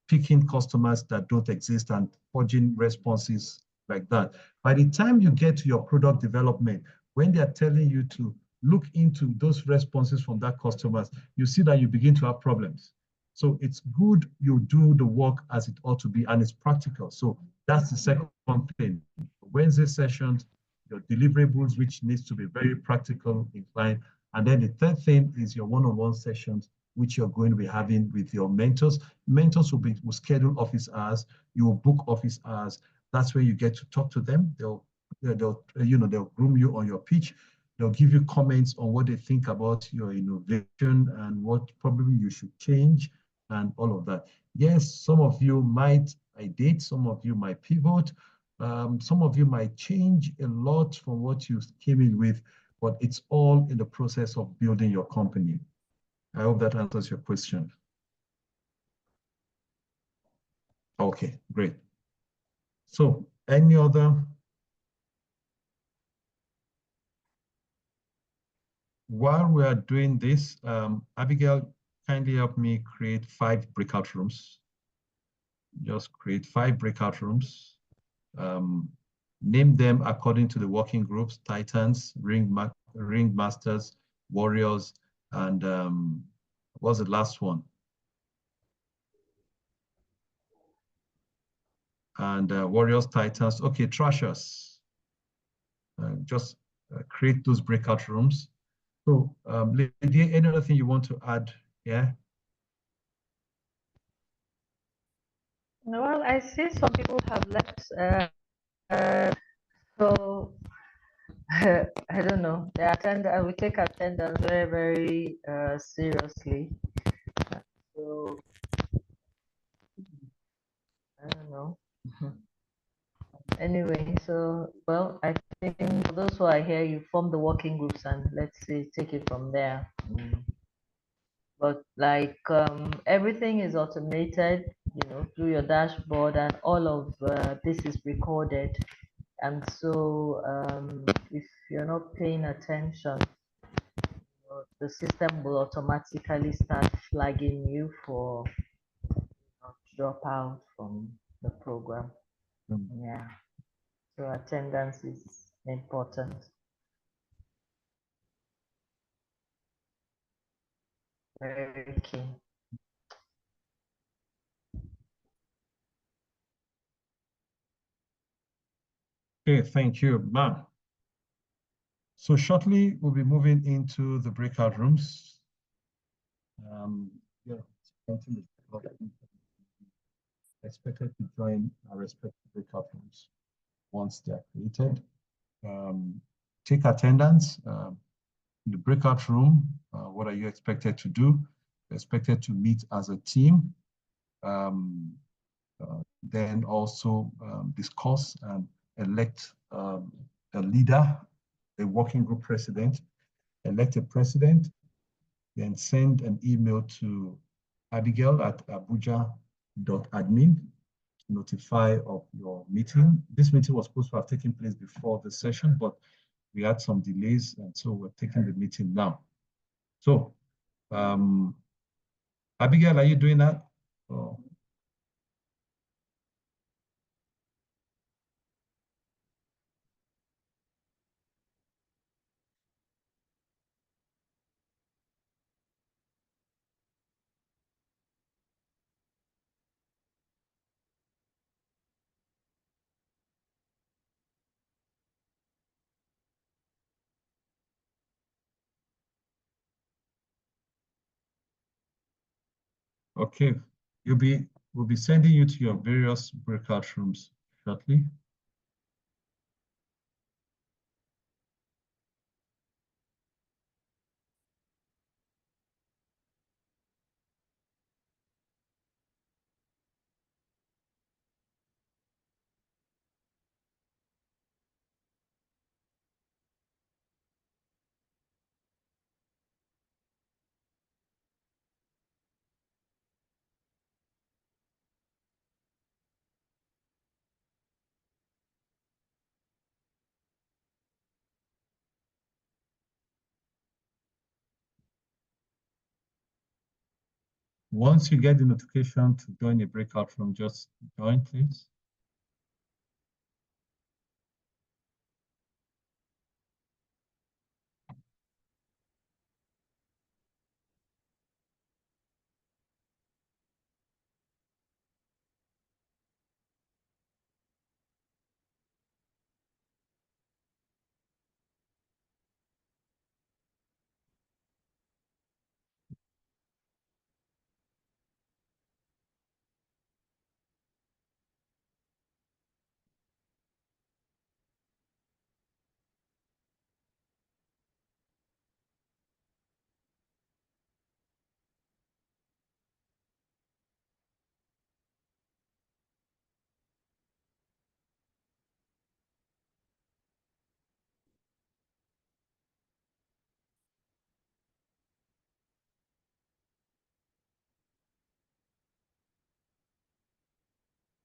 picking customers that don't exist and forging responses like that. By the time you get to your product development, when they are telling you to look into those responses from that customers, you see that you begin to have problems. So it's good you do the work as it ought to be, and it's practical. So that's the second thing. Wednesday sessions, your deliverables, which needs to be very practical inclined. And then the third thing is your one-on-one sessions, which you're going to be having with your mentors. Mentors will schedule office hours. You will book office hours. That's where you get to talk to them. They'll groom you on your pitch. They'll give you comments on what they think about your innovation and what probably you should change and all of that. Yes, some of you might ideate, some of you might pivot, some of you might change a lot from what you came in with, but it's all in the process of building your company. I hope that answers your question. Okay, great. So any other? While we are doing this, Abigail, kindly help me create 5 breakout rooms. Just create 5 breakout rooms. Name them according to the working groups: Titans, Ring Masters, Warriors, and what's the last one? And Warriors, Titans. Okay, Trashers. Just create those breakout rooms. So, Lydia, any other thing you want to add? Yeah. Well, I see some people have left. So I don't know. We take attendance very, very seriously. So I don't know. Anyway, so well, I think for those who are here, you form the working groups and let's see, take it from there. But like everything is automated, through your dashboard, and all of this is recorded. And so if you're not paying attention, the system will automatically start flagging you for drop out from the program. Yeah. So attendance is important. Very key. Okay, thank you, ma'am. So shortly, we'll be moving into the breakout rooms. Yeah, expected to join our respective breakout rooms once they're created. Take attendance in the breakout room. What are you expected to do? You're expected to meet as a team. Then also discuss and elect a leader, a working group president, elect a president, then send an email to Abigail at abuja.admin to notify of your meeting. This meeting was supposed to have taken place before the session, but we had some delays, and so we're taking the meeting now. So, Abigail, are you doing that? Oh. Okay, we'll be sending you to your various breakout rooms shortly. Once you get the notification to join a breakout room, just join, please.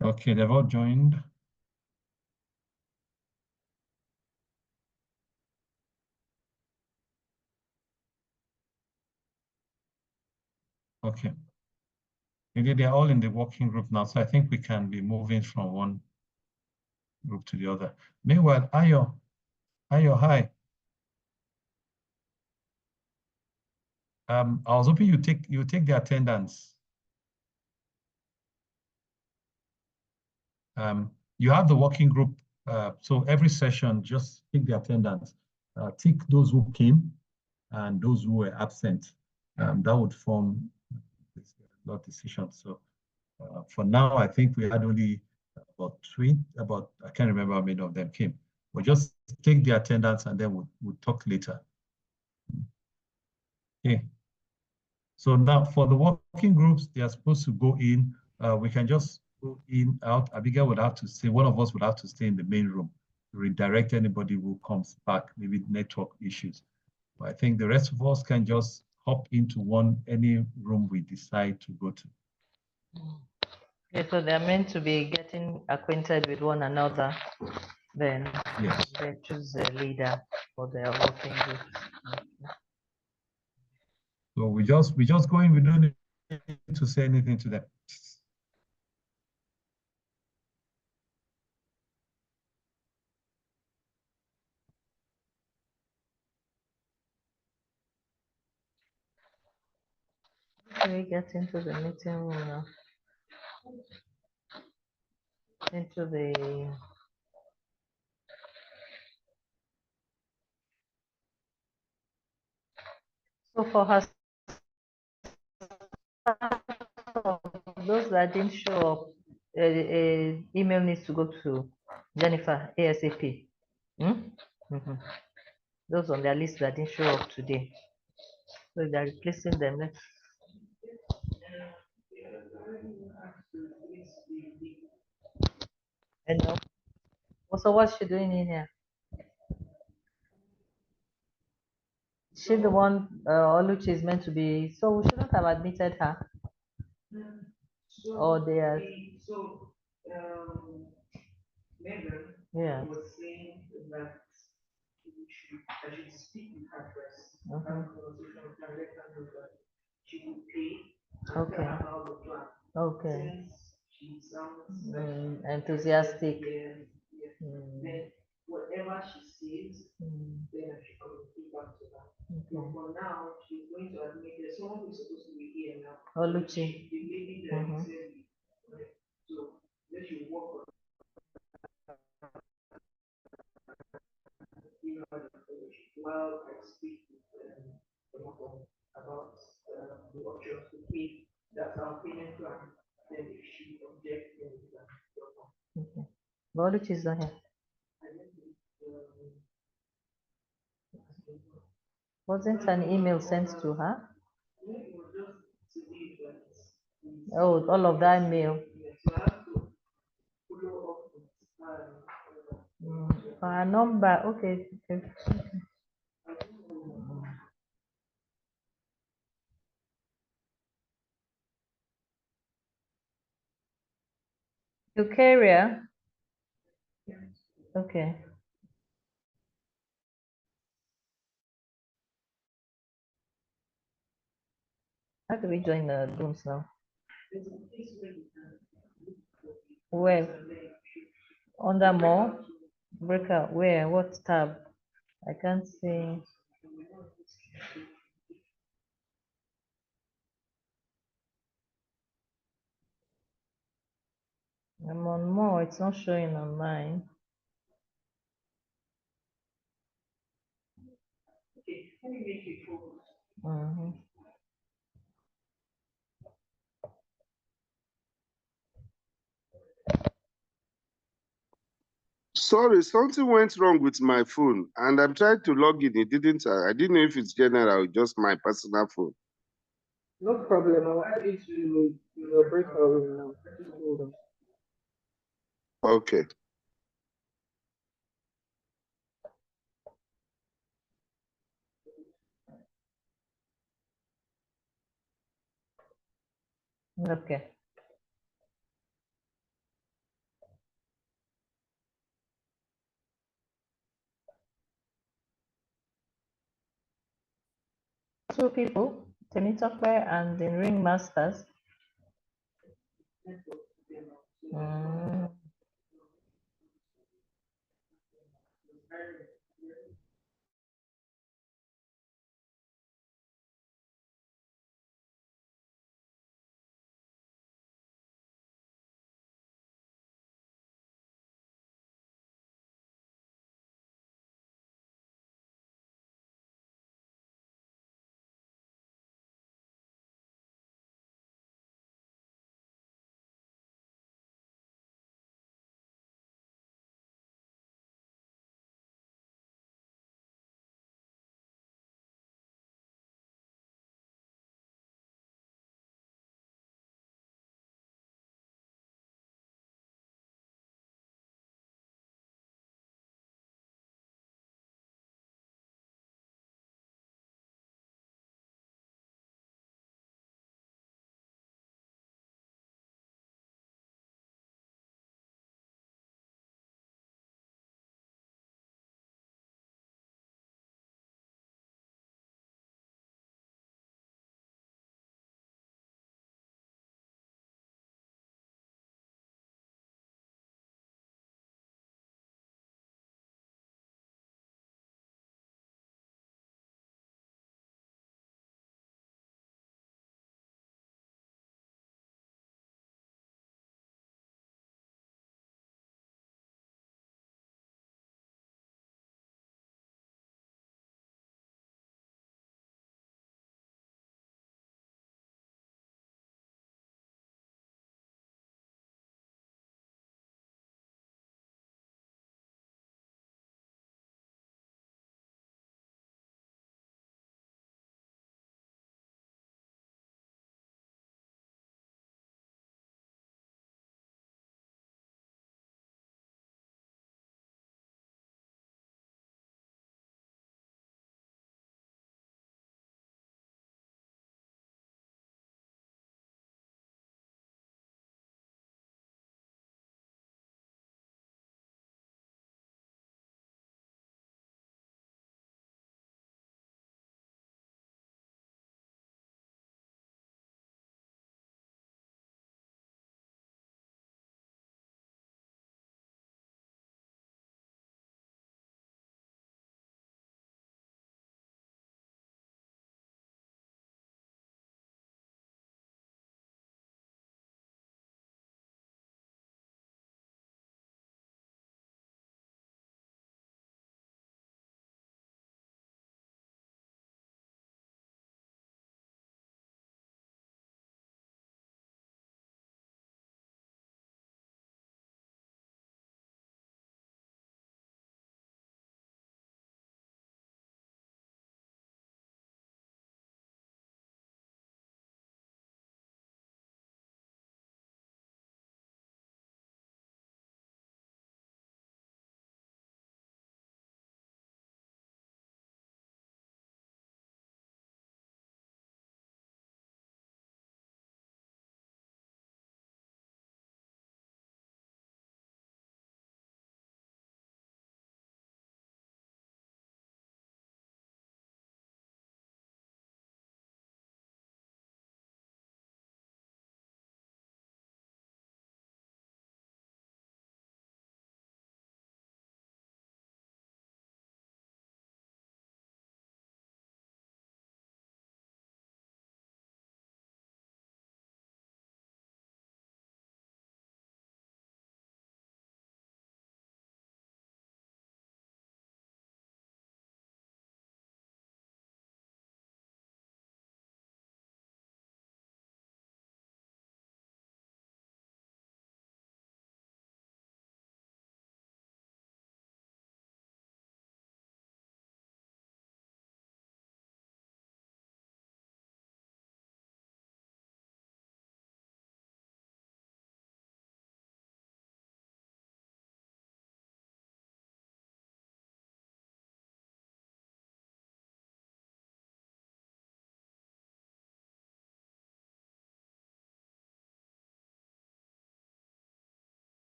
Okay, they've all joined. Okay. Maybe they're all in the working group now, so I think we can be moving from one group to the other. Meanwhile, Ayo, hi. I was hoping you take the attendance. You have the working group, so every session, just take the attendance. Tick those who came and those who were absent. That would form a lot of decisions. So For now, I think we had only about I can't remember how many of them came. We'll just take the attendance and then we'll talk later. Okay. So now for the working groups, they are supposed to go in. We can just go in, out. Abigail would have to stay, one of us would have to stay in the main room to redirect anybody who comes back, maybe network issues. But I think the rest of us can just hop into any room we decide to go to. Okay, so they're meant to be getting acquainted with one another. Then yes, they choose a leader for their working group. So we just go in. We don't need to say anything to them. Can we get into the meeting room now? Into the so for her, those that didn't show up, email needs to go to Jennifer ASAP. Those on their list that didn't show up today. So they're replacing them. And so what's she doing in here? She's the one Oluchi is meant to be, so we shouldn't have admitted her. Or they are. Yeah. Was saying that I should speak with her first. She would pay. Okay. Okay. She sounds enthusiastic. Then whatever she says, then I should communicate back to her. Okay. For now, she's going to admit there's someone who's supposed to be here now. Oluchi. The lady that said, so let you work on while I speak with about the options to pay. That's our payment plan. Then if she objects, then we can. Okay. Oluchi is not here. Wasn't an email sent to her? Oh, all of that mail. Her number, okay. Your carrier? Okay. How do we join the rooms now? Where? Under more? Breakout. Where? What tab? I can't see. I'm on more. It's not showing on mine. Sorry, something went wrong with my phone, and I'm trying to log in. It didn't. I didn't know if it's general or just my personal phone. No problem. I'll add it to your breakout room now. Just hold on. Okay. Okay. Two people, Temitope and the Ringmasters.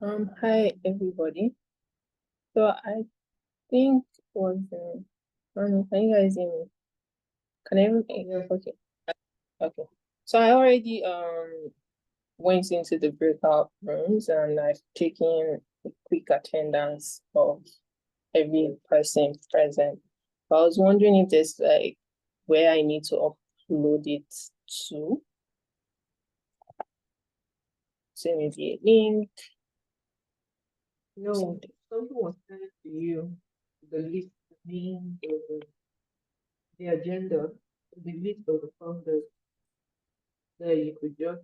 Hi everybody. So I think was can you guys hear me? Can everyone hear? Okay. Okay. So I already went into the breakout rooms and I've taken a quick attendance of every person present. But I was wondering if there's like where I need to upload it to. So maybe a link. No, something was sent to you. The list, the name, the agenda, the list of the founders that you could just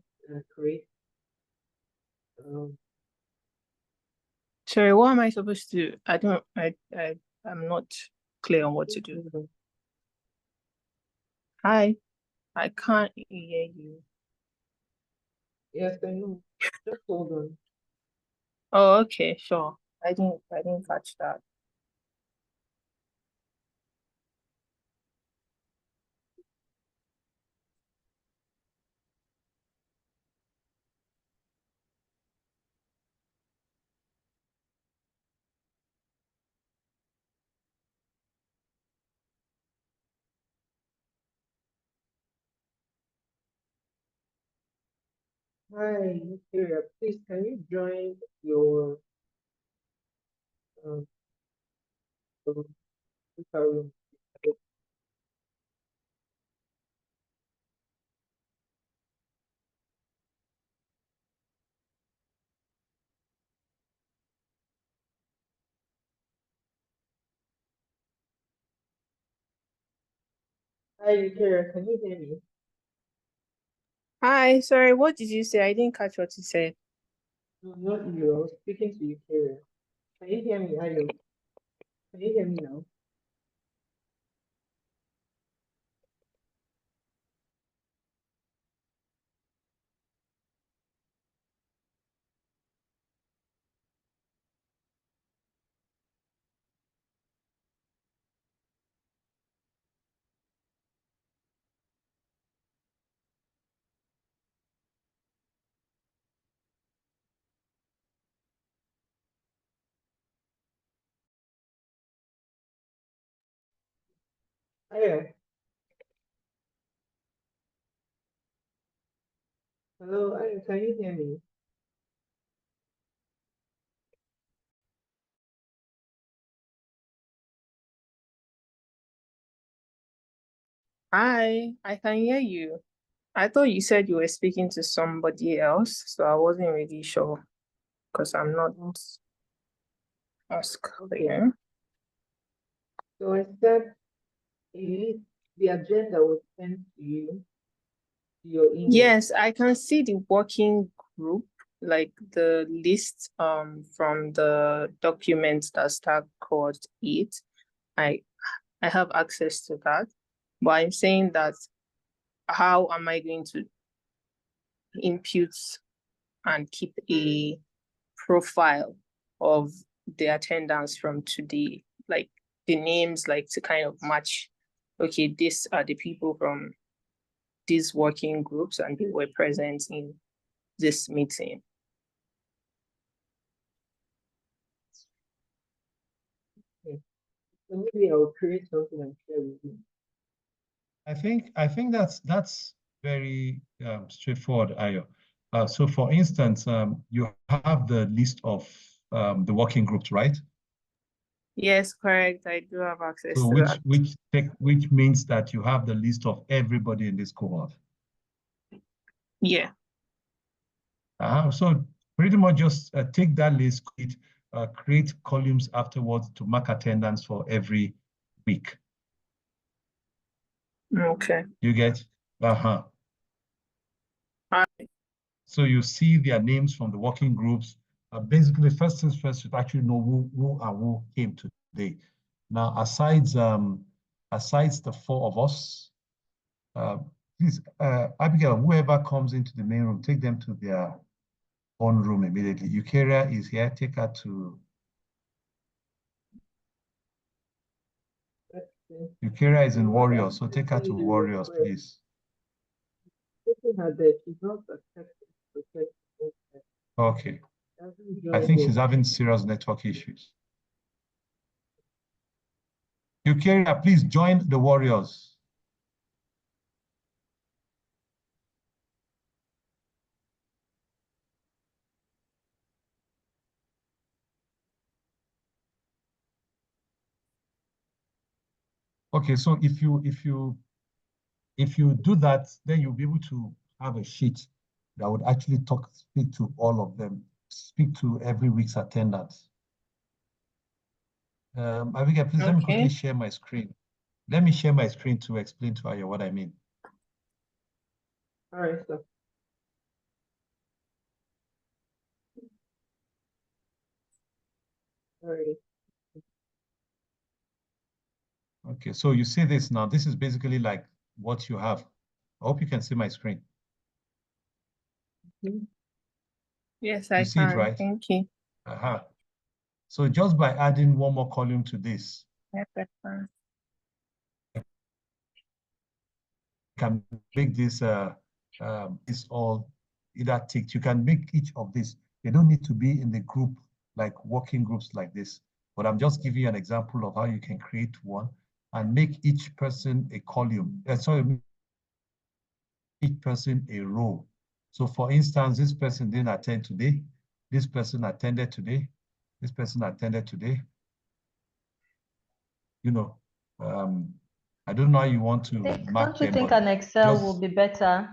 create. Sorry, what am I supposed to do? I'm not clear on what to do. Hi, I can't hear you. Yes, I know. Just hold on. Oh, okay, sure. I didn't catch that. Hi, Nigeria. Please, can you join your room? Hi, Nigeria. Can you hear me? Hi, sorry, what did you say? I didn't catch what you said. No, not you. I was speaking to Nigeria. Can you hear me, Ayo? Can you hear me now? Ayo. Hello, Ayo. Can you hear me? Hi, I can hear you. I thought you said you were speaking to somebody else, so I wasn't really sure because I'm not as clear. So I said the agenda was sent to you, to your email. Yes, I can see the working group, like the list from the documents that start called it. I have access to that, but I'm saying that how am I going to impute and keep a profile of the attendance from today, like the names, like to kind of match, okay, these are the people from these working groups and they were present in this meeting. Okay. So maybe I'll create something and share with you. I think that's very straightforward, Ayo. So for instance, you have the list of the working groups, right? Yes, correct. I do have access So to that. which means that you have the list of everybody in this cohort. Yeah. So pretty much just take that list, create columns afterwards to mark attendance for every week. Okay. You get? So you see their names from the working groups. Basically, first things first, you actually know who came today. Now, aside the four of us, please, Abigail, whoever comes into the main room, take them to their own room immediately. Eukaria is here. Take her to. Eukaria is in Warriors, so take her to Warriors, please. Taking her there, she's not accepted. Okay. I think she's having serious network issues. Eukaria, please join the Warriors. Okay, so if you do that, then you'll be able to have a sheet that would actually speak to all of them, speak to every week's attendance. Abigail, please let me quickly share my screen. Let me share my screen to explain to Aya what I mean. All right, so. All right. Okay, so you see this now. This is basically like what you have. I hope you can see my screen. Yes, I You see it, can. right? Thank you. So just by adding one more column to this, Yes, I can. can make this is all either ticked. You can make each of these. They don't need to be in the group, like working groups like this. But I'm just giving you an example of how you can create one and make each person a column. Sorry, each person a row. So for instance, this person didn't attend today. This person attended today. This person attended today. You know, I don't know how you want to mark Don't you them, think but an Excel just, will be better?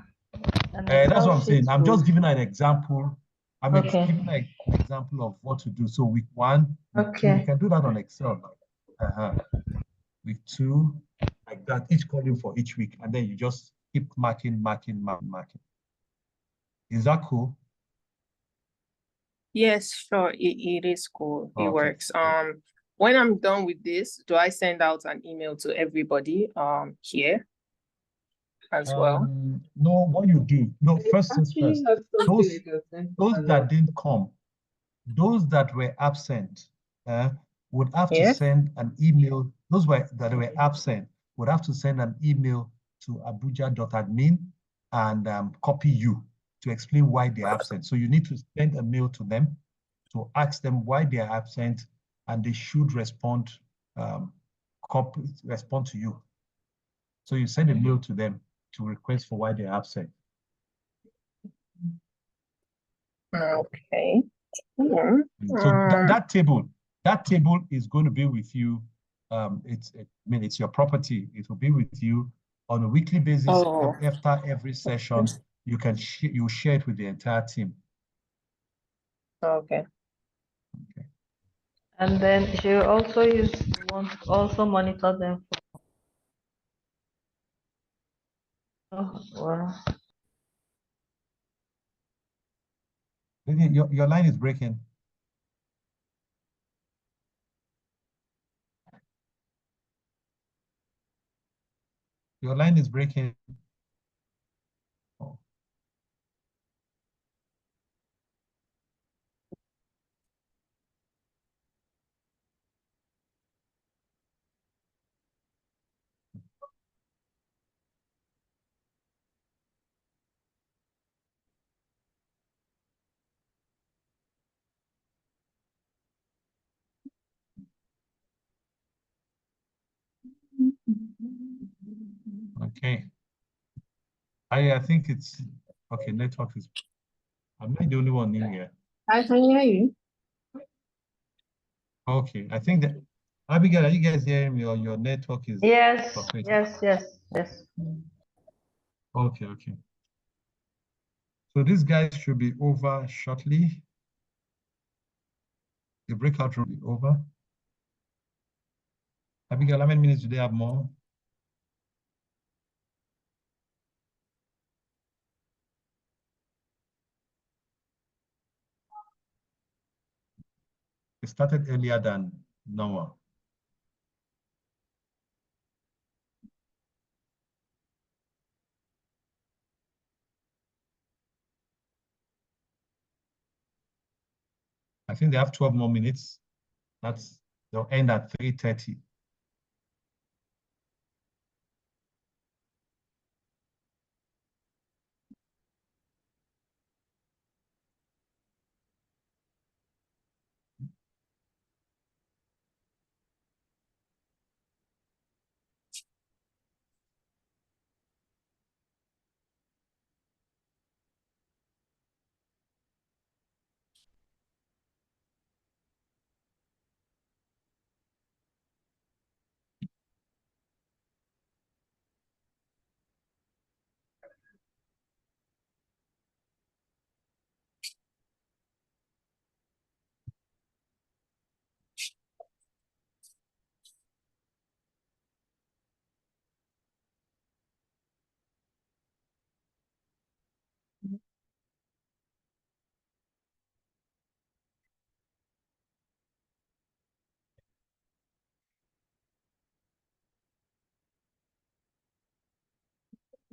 that's what I'm saying. I'm just giving an example. I'm Okay. giving an example of what to do. So week 1, week 2, Okay. you can do that on Excel. Week 2, like that, each column for each week, and then you just keep marking. Is that cool? Yes, sure. It is cool. It Okay. works. When I'm done with this, do I send out an email to everybody here as well? No, what you do, no, first things Actually, first. have something Those you can send that didn't come, those that were absent, would have to send an email. Those that were absent would have to send an email to abuja.admin and copy you to explain why they're absent. So you need to send a mail to them to ask them why they are absent, and they should respond respond to you. So you send a mail to them to request for why they're absent. Okay. So that table is going to be with you. It's your property. It will be with you on a weekly basis. After every session, you share it with the entire team. Okay. And then you also monitor them. Oh, wow. Your line is breaking. Your line is breaking. Oh. Okay. I think it's okay. Network is. I'm not the only one in here. I can hear you. Okay, I think that Abigail, are you guys hearing me, or your network is? Yes. Yes. Okay. So these guys should be over shortly. The breakout room will be over. Abigail, how many minutes do they have more? It started earlier than normal. I think they have 12 more minutes. They'll end at 3:30.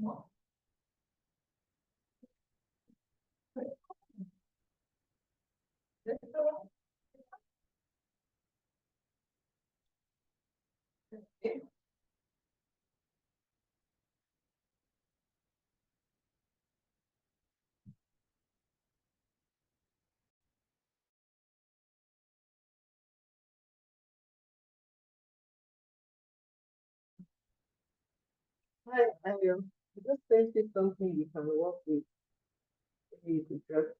Hi, I just sent you something you can work with. Maybe you could just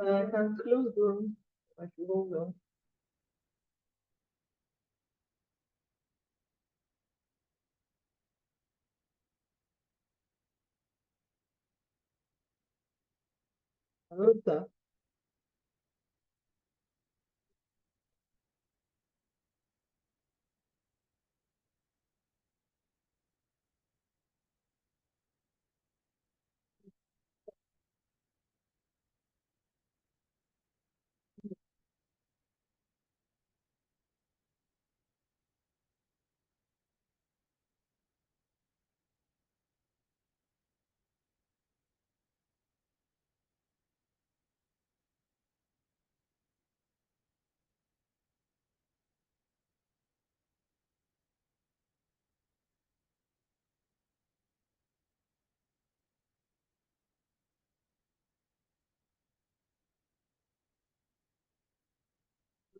I can close the room. I should hold on. Hello, sir.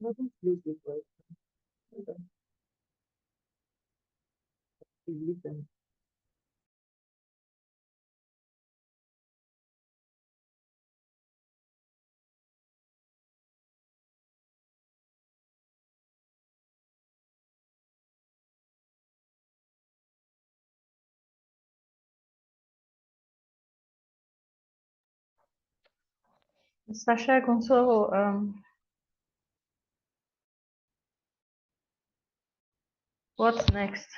Nothing close this way. Okay. Listen. Mr. Shegun, so what's next?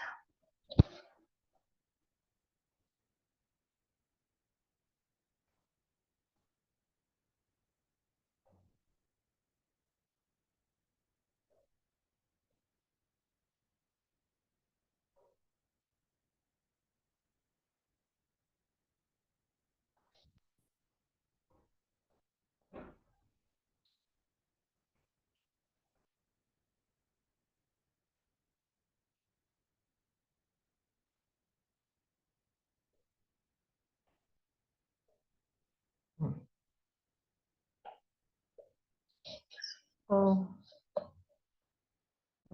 Oh,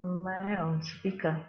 my own speaker.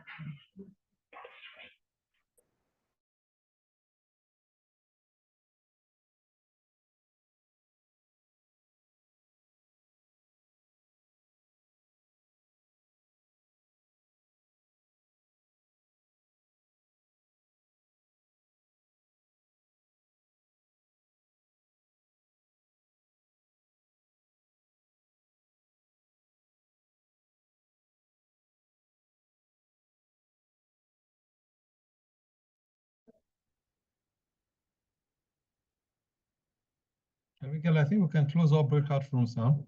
Miguel, I think we can close all breakout rooms now.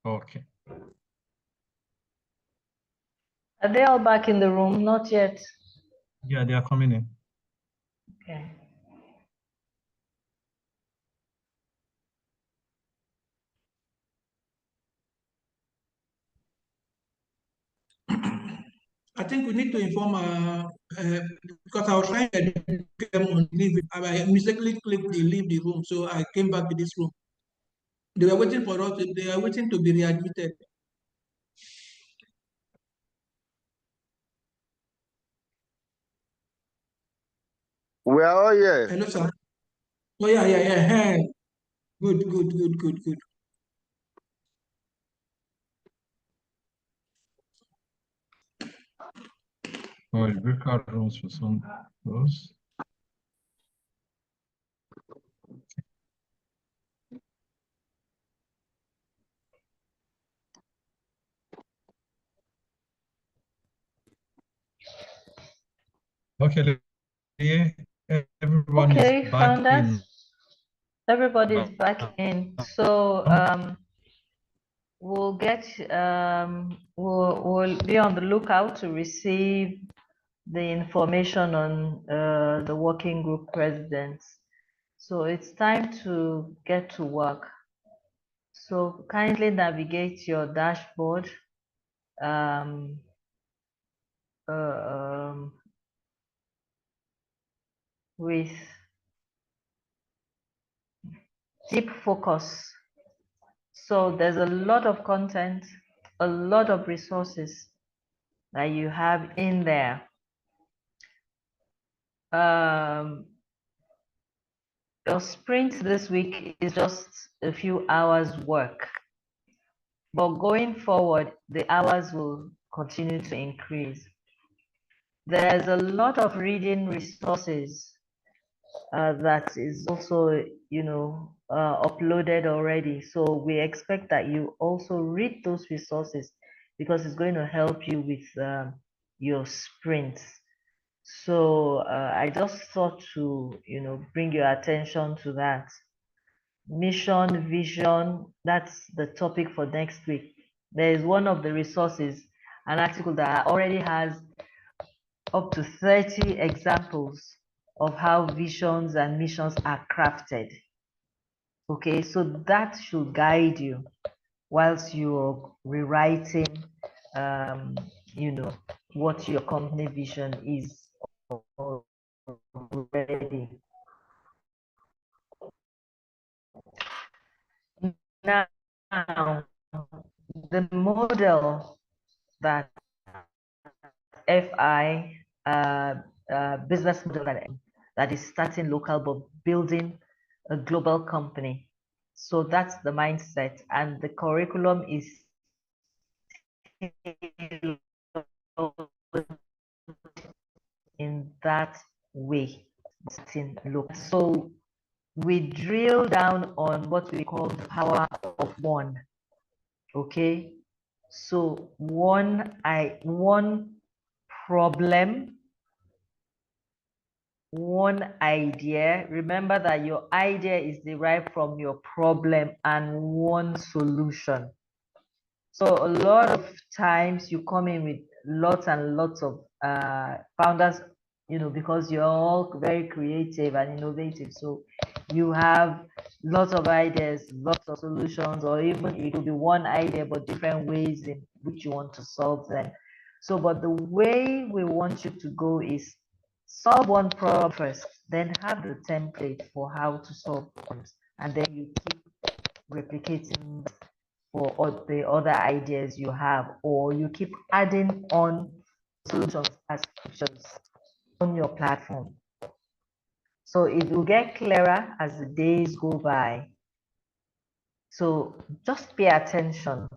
Okay. Are they all back in the room? Not yet. Yeah, they are coming in. Okay. I think we need to inform because I was trying to get them on leave. I mistakenly clicked the leave the room, so I came back to this room. They were waiting for us. They are waiting to be readmitted. We are all here. Hello, sir. Oh yeah. Hey. Good. Oh, breakout rooms for some those. Okay, everyone Okay, is back founders. in. Everybody's back in. So we'll we'll be on the lookout to receive the information on the working group presidents. So it's time to get to work. So kindly navigate your dashboard um, with deep focus. So there's a lot of content, a lot of resources that you have in there. Your sprint this week is just a few hours work, but going forward, the hours will continue to increase. There's a lot of reading resources that is also, uploaded already. So we expect that you also read those resources because it's going to help you with your sprints. So I just thought to, bring your attention to that. Mission, vision, that's the topic for next week. There is one of the resources, an article that already has up to 30 examples of how visions and missions are crafted. Okay, so that should guide you whilst you're rewriting, what your company vision is already. Now, the model that FI, business model that is starting local but building a global company. So that's the mindset, and the curriculum is in that way. So we drill down on what we call the power of one. Okay, so one problem, one idea. Remember that your idea is derived from your problem and one solution. So a lot of times you come in with lots and lots of founders, because you're all very creative and innovative. So you have lots of ideas, lots of solutions, or even it could be one idea, but different ways in which you want to solve them. So, but the way we want you to go is solve one problem first, then have the template for how to solve problems, and then you keep replicating for all the other ideas you have, or you keep adding on solutions as options on your platform. So it will get clearer as the days go by. So just pay attention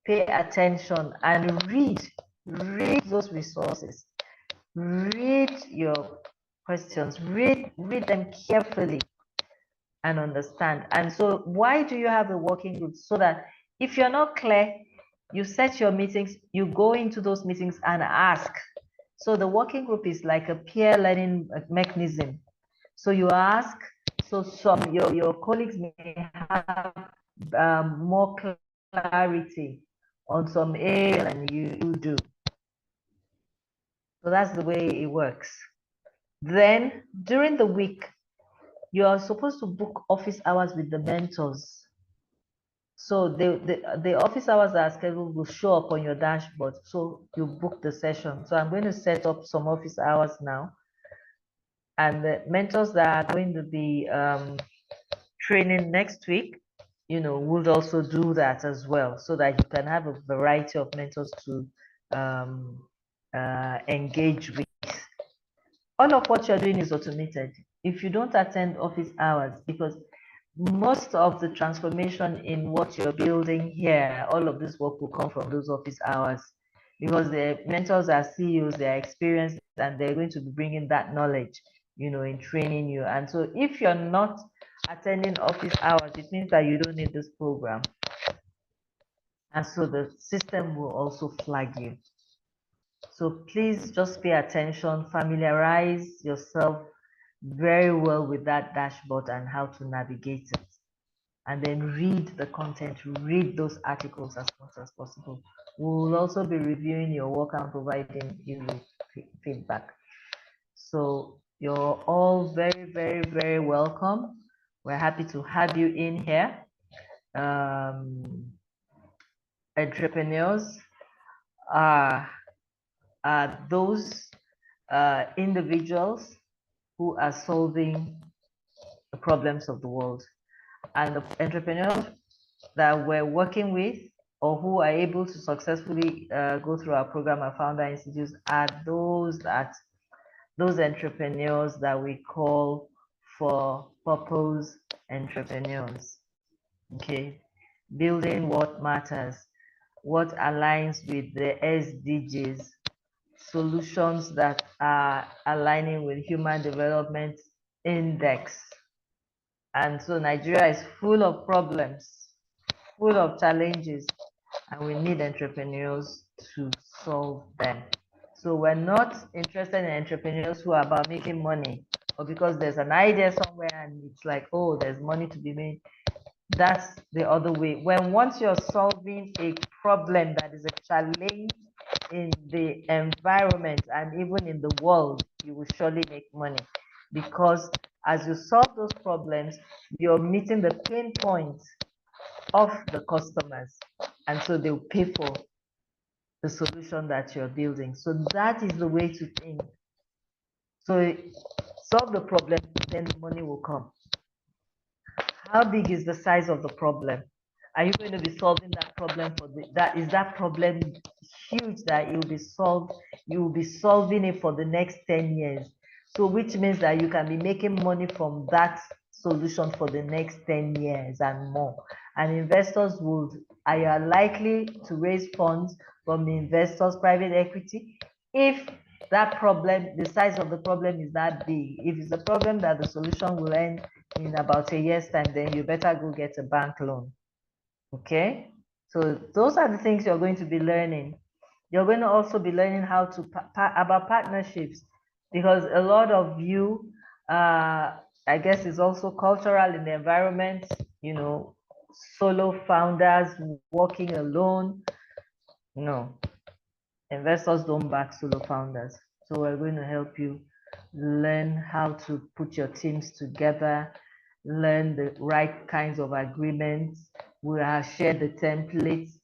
and read those resources, read your questions, read them carefully and understand. And so why do you have a working group? So that if you're not clear, you set your meetings, you go into those meetings and ask. So the working group is like a peer learning mechanism. So you ask, so some your colleagues may have more clarity on some area than you do. So that's the way it works. Then during the week, you are supposed to book office hours with the mentors. So the office hours that are scheduled will show up on your dashboard. So you book the session. So I'm going to set up some office hours now. And the mentors that are going to be training next week, would also do that as well, so that you can have a variety of mentors to engage with. All of what you're doing is automated. If you don't attend office hours, because most of the transformation in what you're building here, all of this work will come from those office hours, because the mentors are CEOs, they're experienced, and they're going to be bringing that knowledge, in training you. And so if you're not attending office hours, it means that you don't need this program. And so the system will also flag you. So please just pay attention, familiarize yourself very well with that dashboard and how to navigate it. And then read the content, read those articles as much as possible. We will also be reviewing your work and providing you with feedback. So you're all very, very, very welcome. We're happy to have you in here. Entrepreneurs are those individuals who are solving the problems of the world. And the entrepreneurs that we're working with, or who are able to successfully go through our program at Founder Institutes, are those that those entrepreneurs that we call for purpose entrepreneurs. Okay, building what matters, what aligns with the SDGs, solutions that are aligning with Human Development Index. And so Nigeria is full of problems, full of challenges, and we need entrepreneurs to solve them. So we're not interested in entrepreneurs who are about making money, or because there's an idea somewhere and it's like, oh, there's money to be made. That's the other way. When once you're solving a problem that is a challenge in the environment and even in the world, you will surely make money, because as you solve those problems, you're meeting the pain points of the customers, and so they'll pay for the solution that you're building. So that is the way to think. So solve the problem, then the money will come. How big is the size of the problem? Are you going to be solving that problem for is that problem huge that it will be solved? You will be solving it for the next 10 years. So which means that you can be making money from that solution for the next 10 years and more. And investors are likely to raise funds from investors, private equity, if that problem, the size of the problem is that big. If it's a problem that the solution will end in about a year's time, then you better go get a bank loan. Okay, so those are the things you're going to be learning. You're going to also be learning how to about partnerships, because a lot of you, I guess, is also cultural in the environment. You know, solo founders working alone. No, investors don't back solo founders. So we're going to help you learn how to put your teams together, learn the right kinds of agreements. We have shared the templates,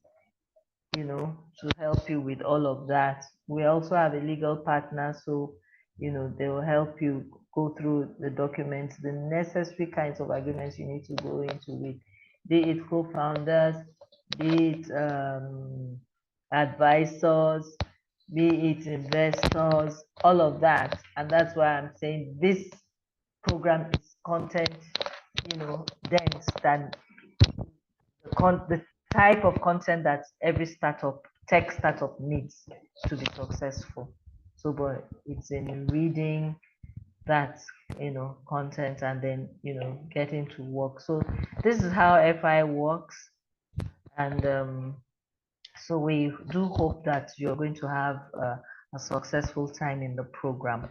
you know, to help you with all of that. We also have a legal partner, so, you know, they will help you go through the documents, the necessary kinds of agreements you need to go into with, be it co-founders, be it advisors, be it investors, all of that. And that's why I'm saying this program is content, you know, dense than the type of content that every startup, tech startup needs to be successful. So, but it's in reading that, you know, content and then, you know, getting to work. So this is how FI works. And so we do hope that you're going to have a successful time in the program.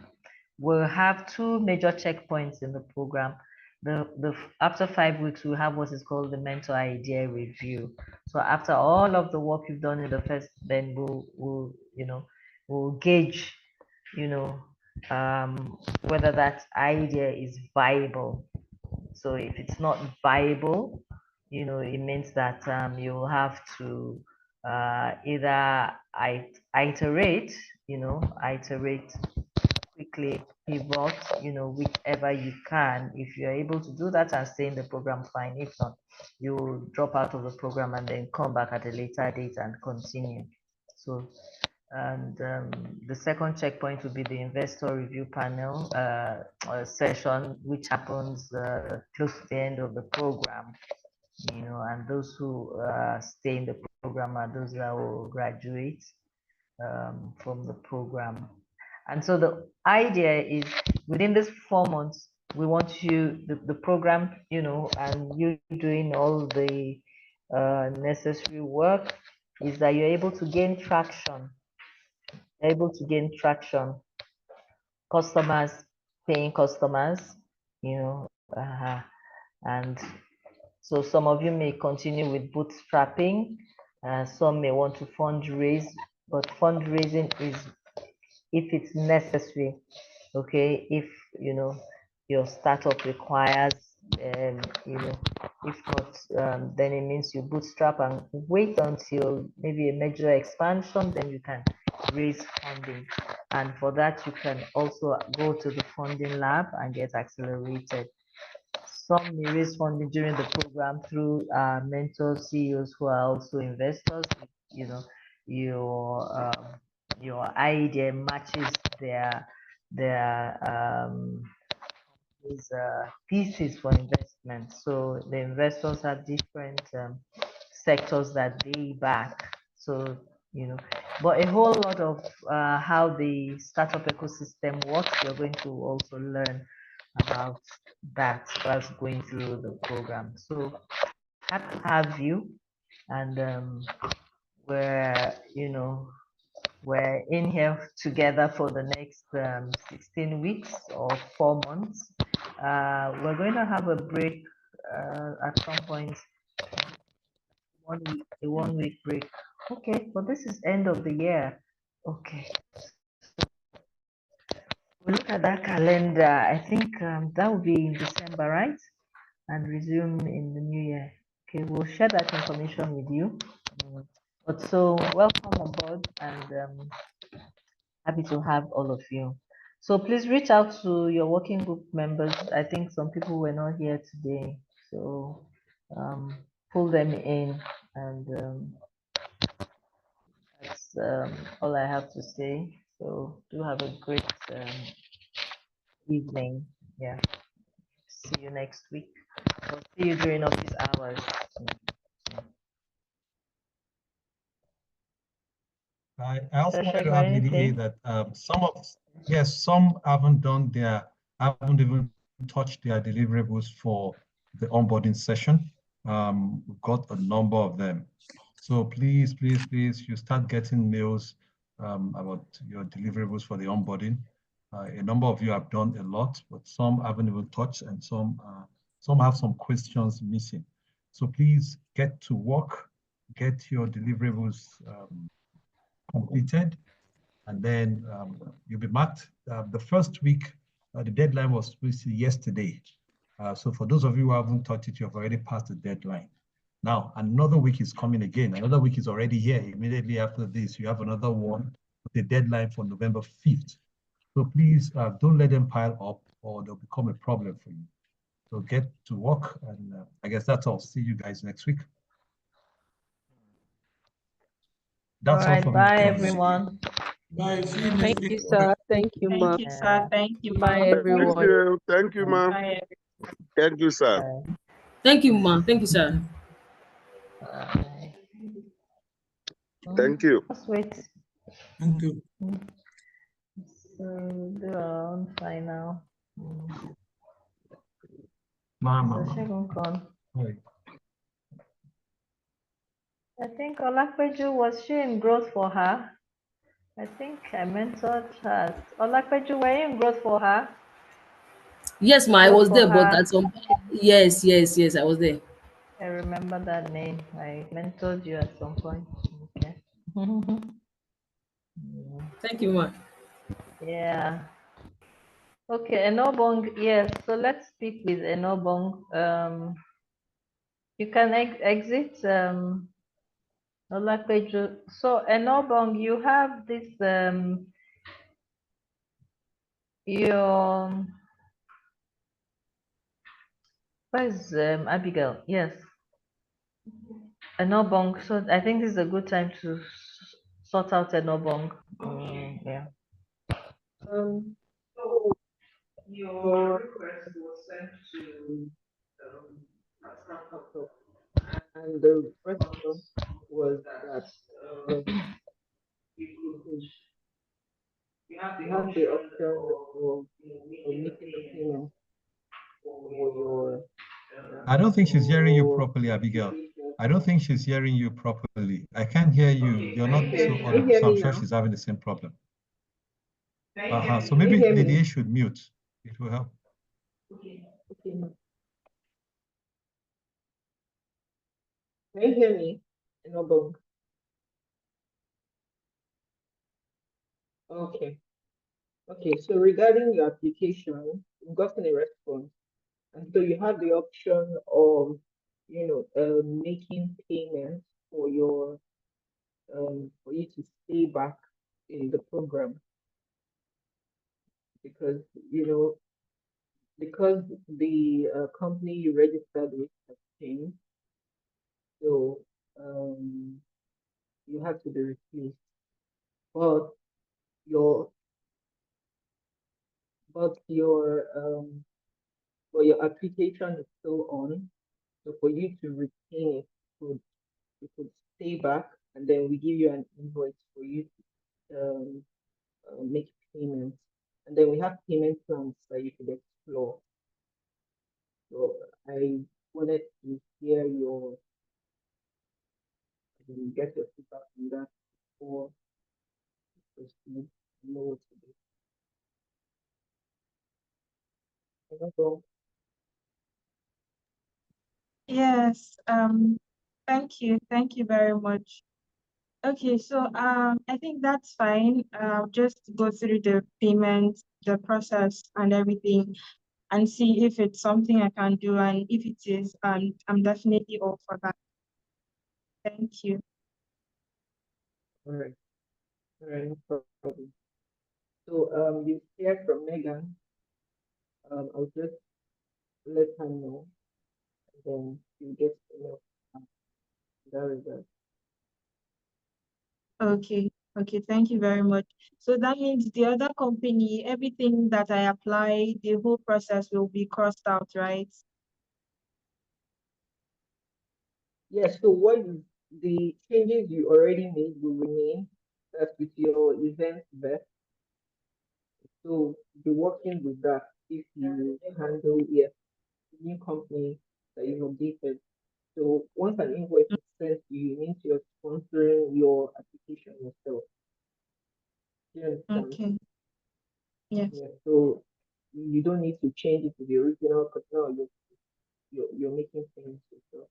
We'll have two major checkpoints in the program. After 5 weeks, we'll have what is called the mentor idea review. So after all of the work you've done in the first, then we'll gauge, you know, whether that idea is viable. So if it's not viable, you know, it means that you'll have to either iterate quickly, pivot, you know, whichever you can. If you're able to do that and stay in the program, fine. If not, you'll drop out of the program and then come back at a later date and continue. So, and the second checkpoint will be the investor review panel session, which happens close to the end of the program. You know, and those who stay in the program are those that will graduate from the program. And so the idea is, within this 4 months, we want you, the program, you know, and you doing all the necessary work, is that you're able to gain traction, customers, paying customers, you know, and so some of you may continue with bootstrapping, some may want to fundraise, but fundraising is if it's necessary, okay? If, you know, your startup requires, you know, if not, then it means you bootstrap and wait until maybe a major expansion, then you can raise funding. And for that, you can also go to the funding lab and get accelerated. Some may raise funding during the program through mentors, CEOs who are also investors. You know, your idea matches their their pieces for investment. So the investors have different sectors that they back. So, but a whole lot of how the startup ecosystem works, you're going to also learn about that whilst going through the program. So happy to have you, and we're we're in here together for the next 16 weeks or 4 months. We're going to have a break at some point, a 1 week break. Okay, but this is end of the year. Okay, we look at that calendar. I think that will be in December, right? And resume in the new year. Okay, we'll share that information with you. But so welcome on board, and happy to have all of you. So please reach out to your working group members. I think some people were not here today, so pull them in, and that's all I have to say. So do have a great evening. Yeah, see you next week. I'll see you during office hours. I also wanted to got add, Lady A, anything? that some haven't haven't even touched their deliverables for the onboarding session. We've got a number of them. So please, you start getting mails about your deliverables for the onboarding. A number of you have done a lot, but some haven't even touched, and some have some questions missing. So please get to work, get your deliverables completed, and then you'll be marked. The first week, the deadline was yesterday. So for those of you who haven't touched it, you've already passed the deadline. Now, another week is coming again. Another week is already here. Immediately after this, you have another one, the deadline for November 5th. So please don't let them pile up, or they'll become a problem for you. So get to work, and I guess that's all. See you guys next week. That's all from me. Bye, everyone. Bye. See you next week. Thank you, sir. Thank you, Thank ma'am. you, sir. Thank you, Bye, ma'am. everyone. Thank you, ma'am. Bye. Thank you, sir. Thank you, ma. Thank you, sir. Thank you. Just wait. Thank you. So do our own final. Mama. I think Olakpeju, was she in growth for her? I think I mentored her. Olakpeju, were you in growth for her? Yes, ma, I Growth was for there, but her. at some yes, I was there. I remember that name. I mentored you at some point. Okay. Thank you, ma. Yeah. Okay, Enobong, yes. So let's speak with Enobong. You can exit Olakpeju. So Enobong, you have this your where's Abigail? Yes. Enobong. So I think this is a good time to sort out Enobong. Yeah. So your request was sent to Accelerator, and the response was that you could you have the option of making the payment for your I don't think she's hearing you for properly, Abigail. I don't think she's hearing you properly. I can't hear you. You're not so Can you audible, hear so I'm me sure now? she's having the same problem. So Can you maybe hear Lady me? A should mute. It will help. Okay. Can you hear me? Enobong. Okay. Okay. So regarding your application, you've gotten a response, and so you have the option of, making payments for your for you to stay back in the program, because because the company you registered with has changed, so you have to be replaced. But your but your application is still on. So for you to retain it, you could stay back, and then we give you an invoice for you to make payments. And then we have payment plans that you could explore. So I wanted to hear get your feedback on that before we proceed. Know what to do. Yes, thank you very much. Okay, so I think that's fine. Just go through the payment, the process and everything and see if it's something I can do, and if it is, I'm definitely all for that. Thank you. All right, no problem. So you hear from Megan. I'll just let her know, and then you get to know that result. Okay, okay, thank you very much. So that means the other company, everything that I apply, the whole process will be crossed out, right? Yes, so the changes you already made will remain. That's with your event vet. So be working with that if you handle the new company that you updated. So once an invoice is sent to you, it means you're sponsoring your application yourself. Do you understand? Okay, yes. Yeah, so you don't need to change it to the original because now you're making things yourself.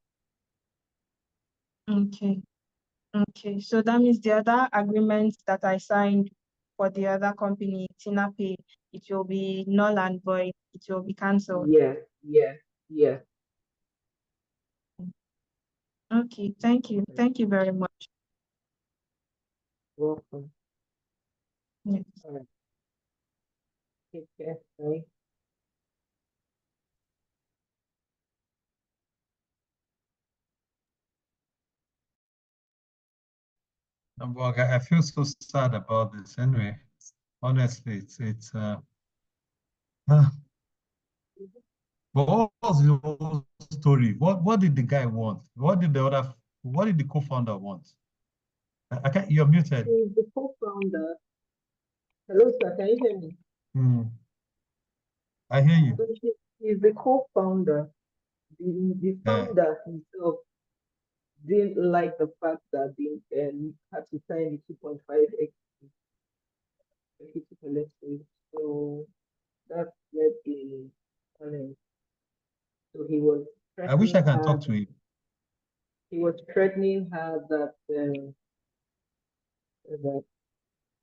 Okay, okay. So that means the other agreements that I signed for the other company, Tina Pay, it will be null and void. It will be cancelled. Yes, yes, yes. Okay, thank you. Thank you very much. Welcome. Yes. All right. Take care. Bye. But I feel so sad about this anyway. Honestly, uh, but what was the whole story? What did the guy want? What did the co-founder want? I can't, you're muted. He's the co-founder. Hello, sir. Can you hear me? I hear you. So he's the co-founder. The founder himself didn't like the fact that they had to sign the 2.5x equity collective. So that's where the challenge. So he was I wish I threatening can her. talk to him. He was threatening her that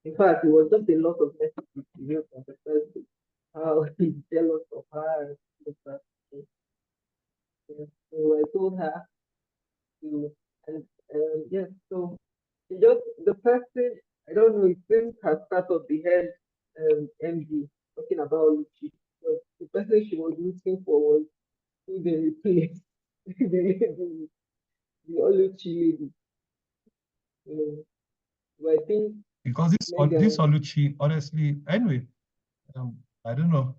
in fact, it was just a lot of messages to him from the first day. How he's jealous of her and stuff like that. Yeah. So I told her to, and yes, so she just the person, I don't know, it seems her start of the head MD talking about Luchi. So the person she was looking for was who they replaced the Oluchi lady. You know, so I think Because this Megan, Oluchi, honestly, anyway, I don't know.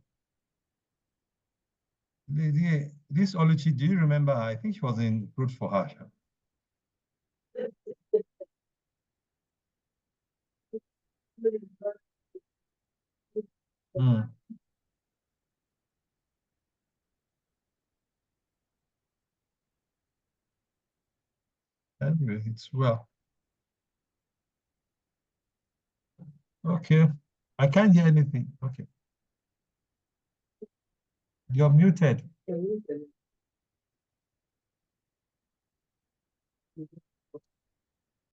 This Oluchi, do you remember? I think she was in Root for Her. Mm. Anyway, it's well. Okay. I can't hear anything. Okay. You're muted.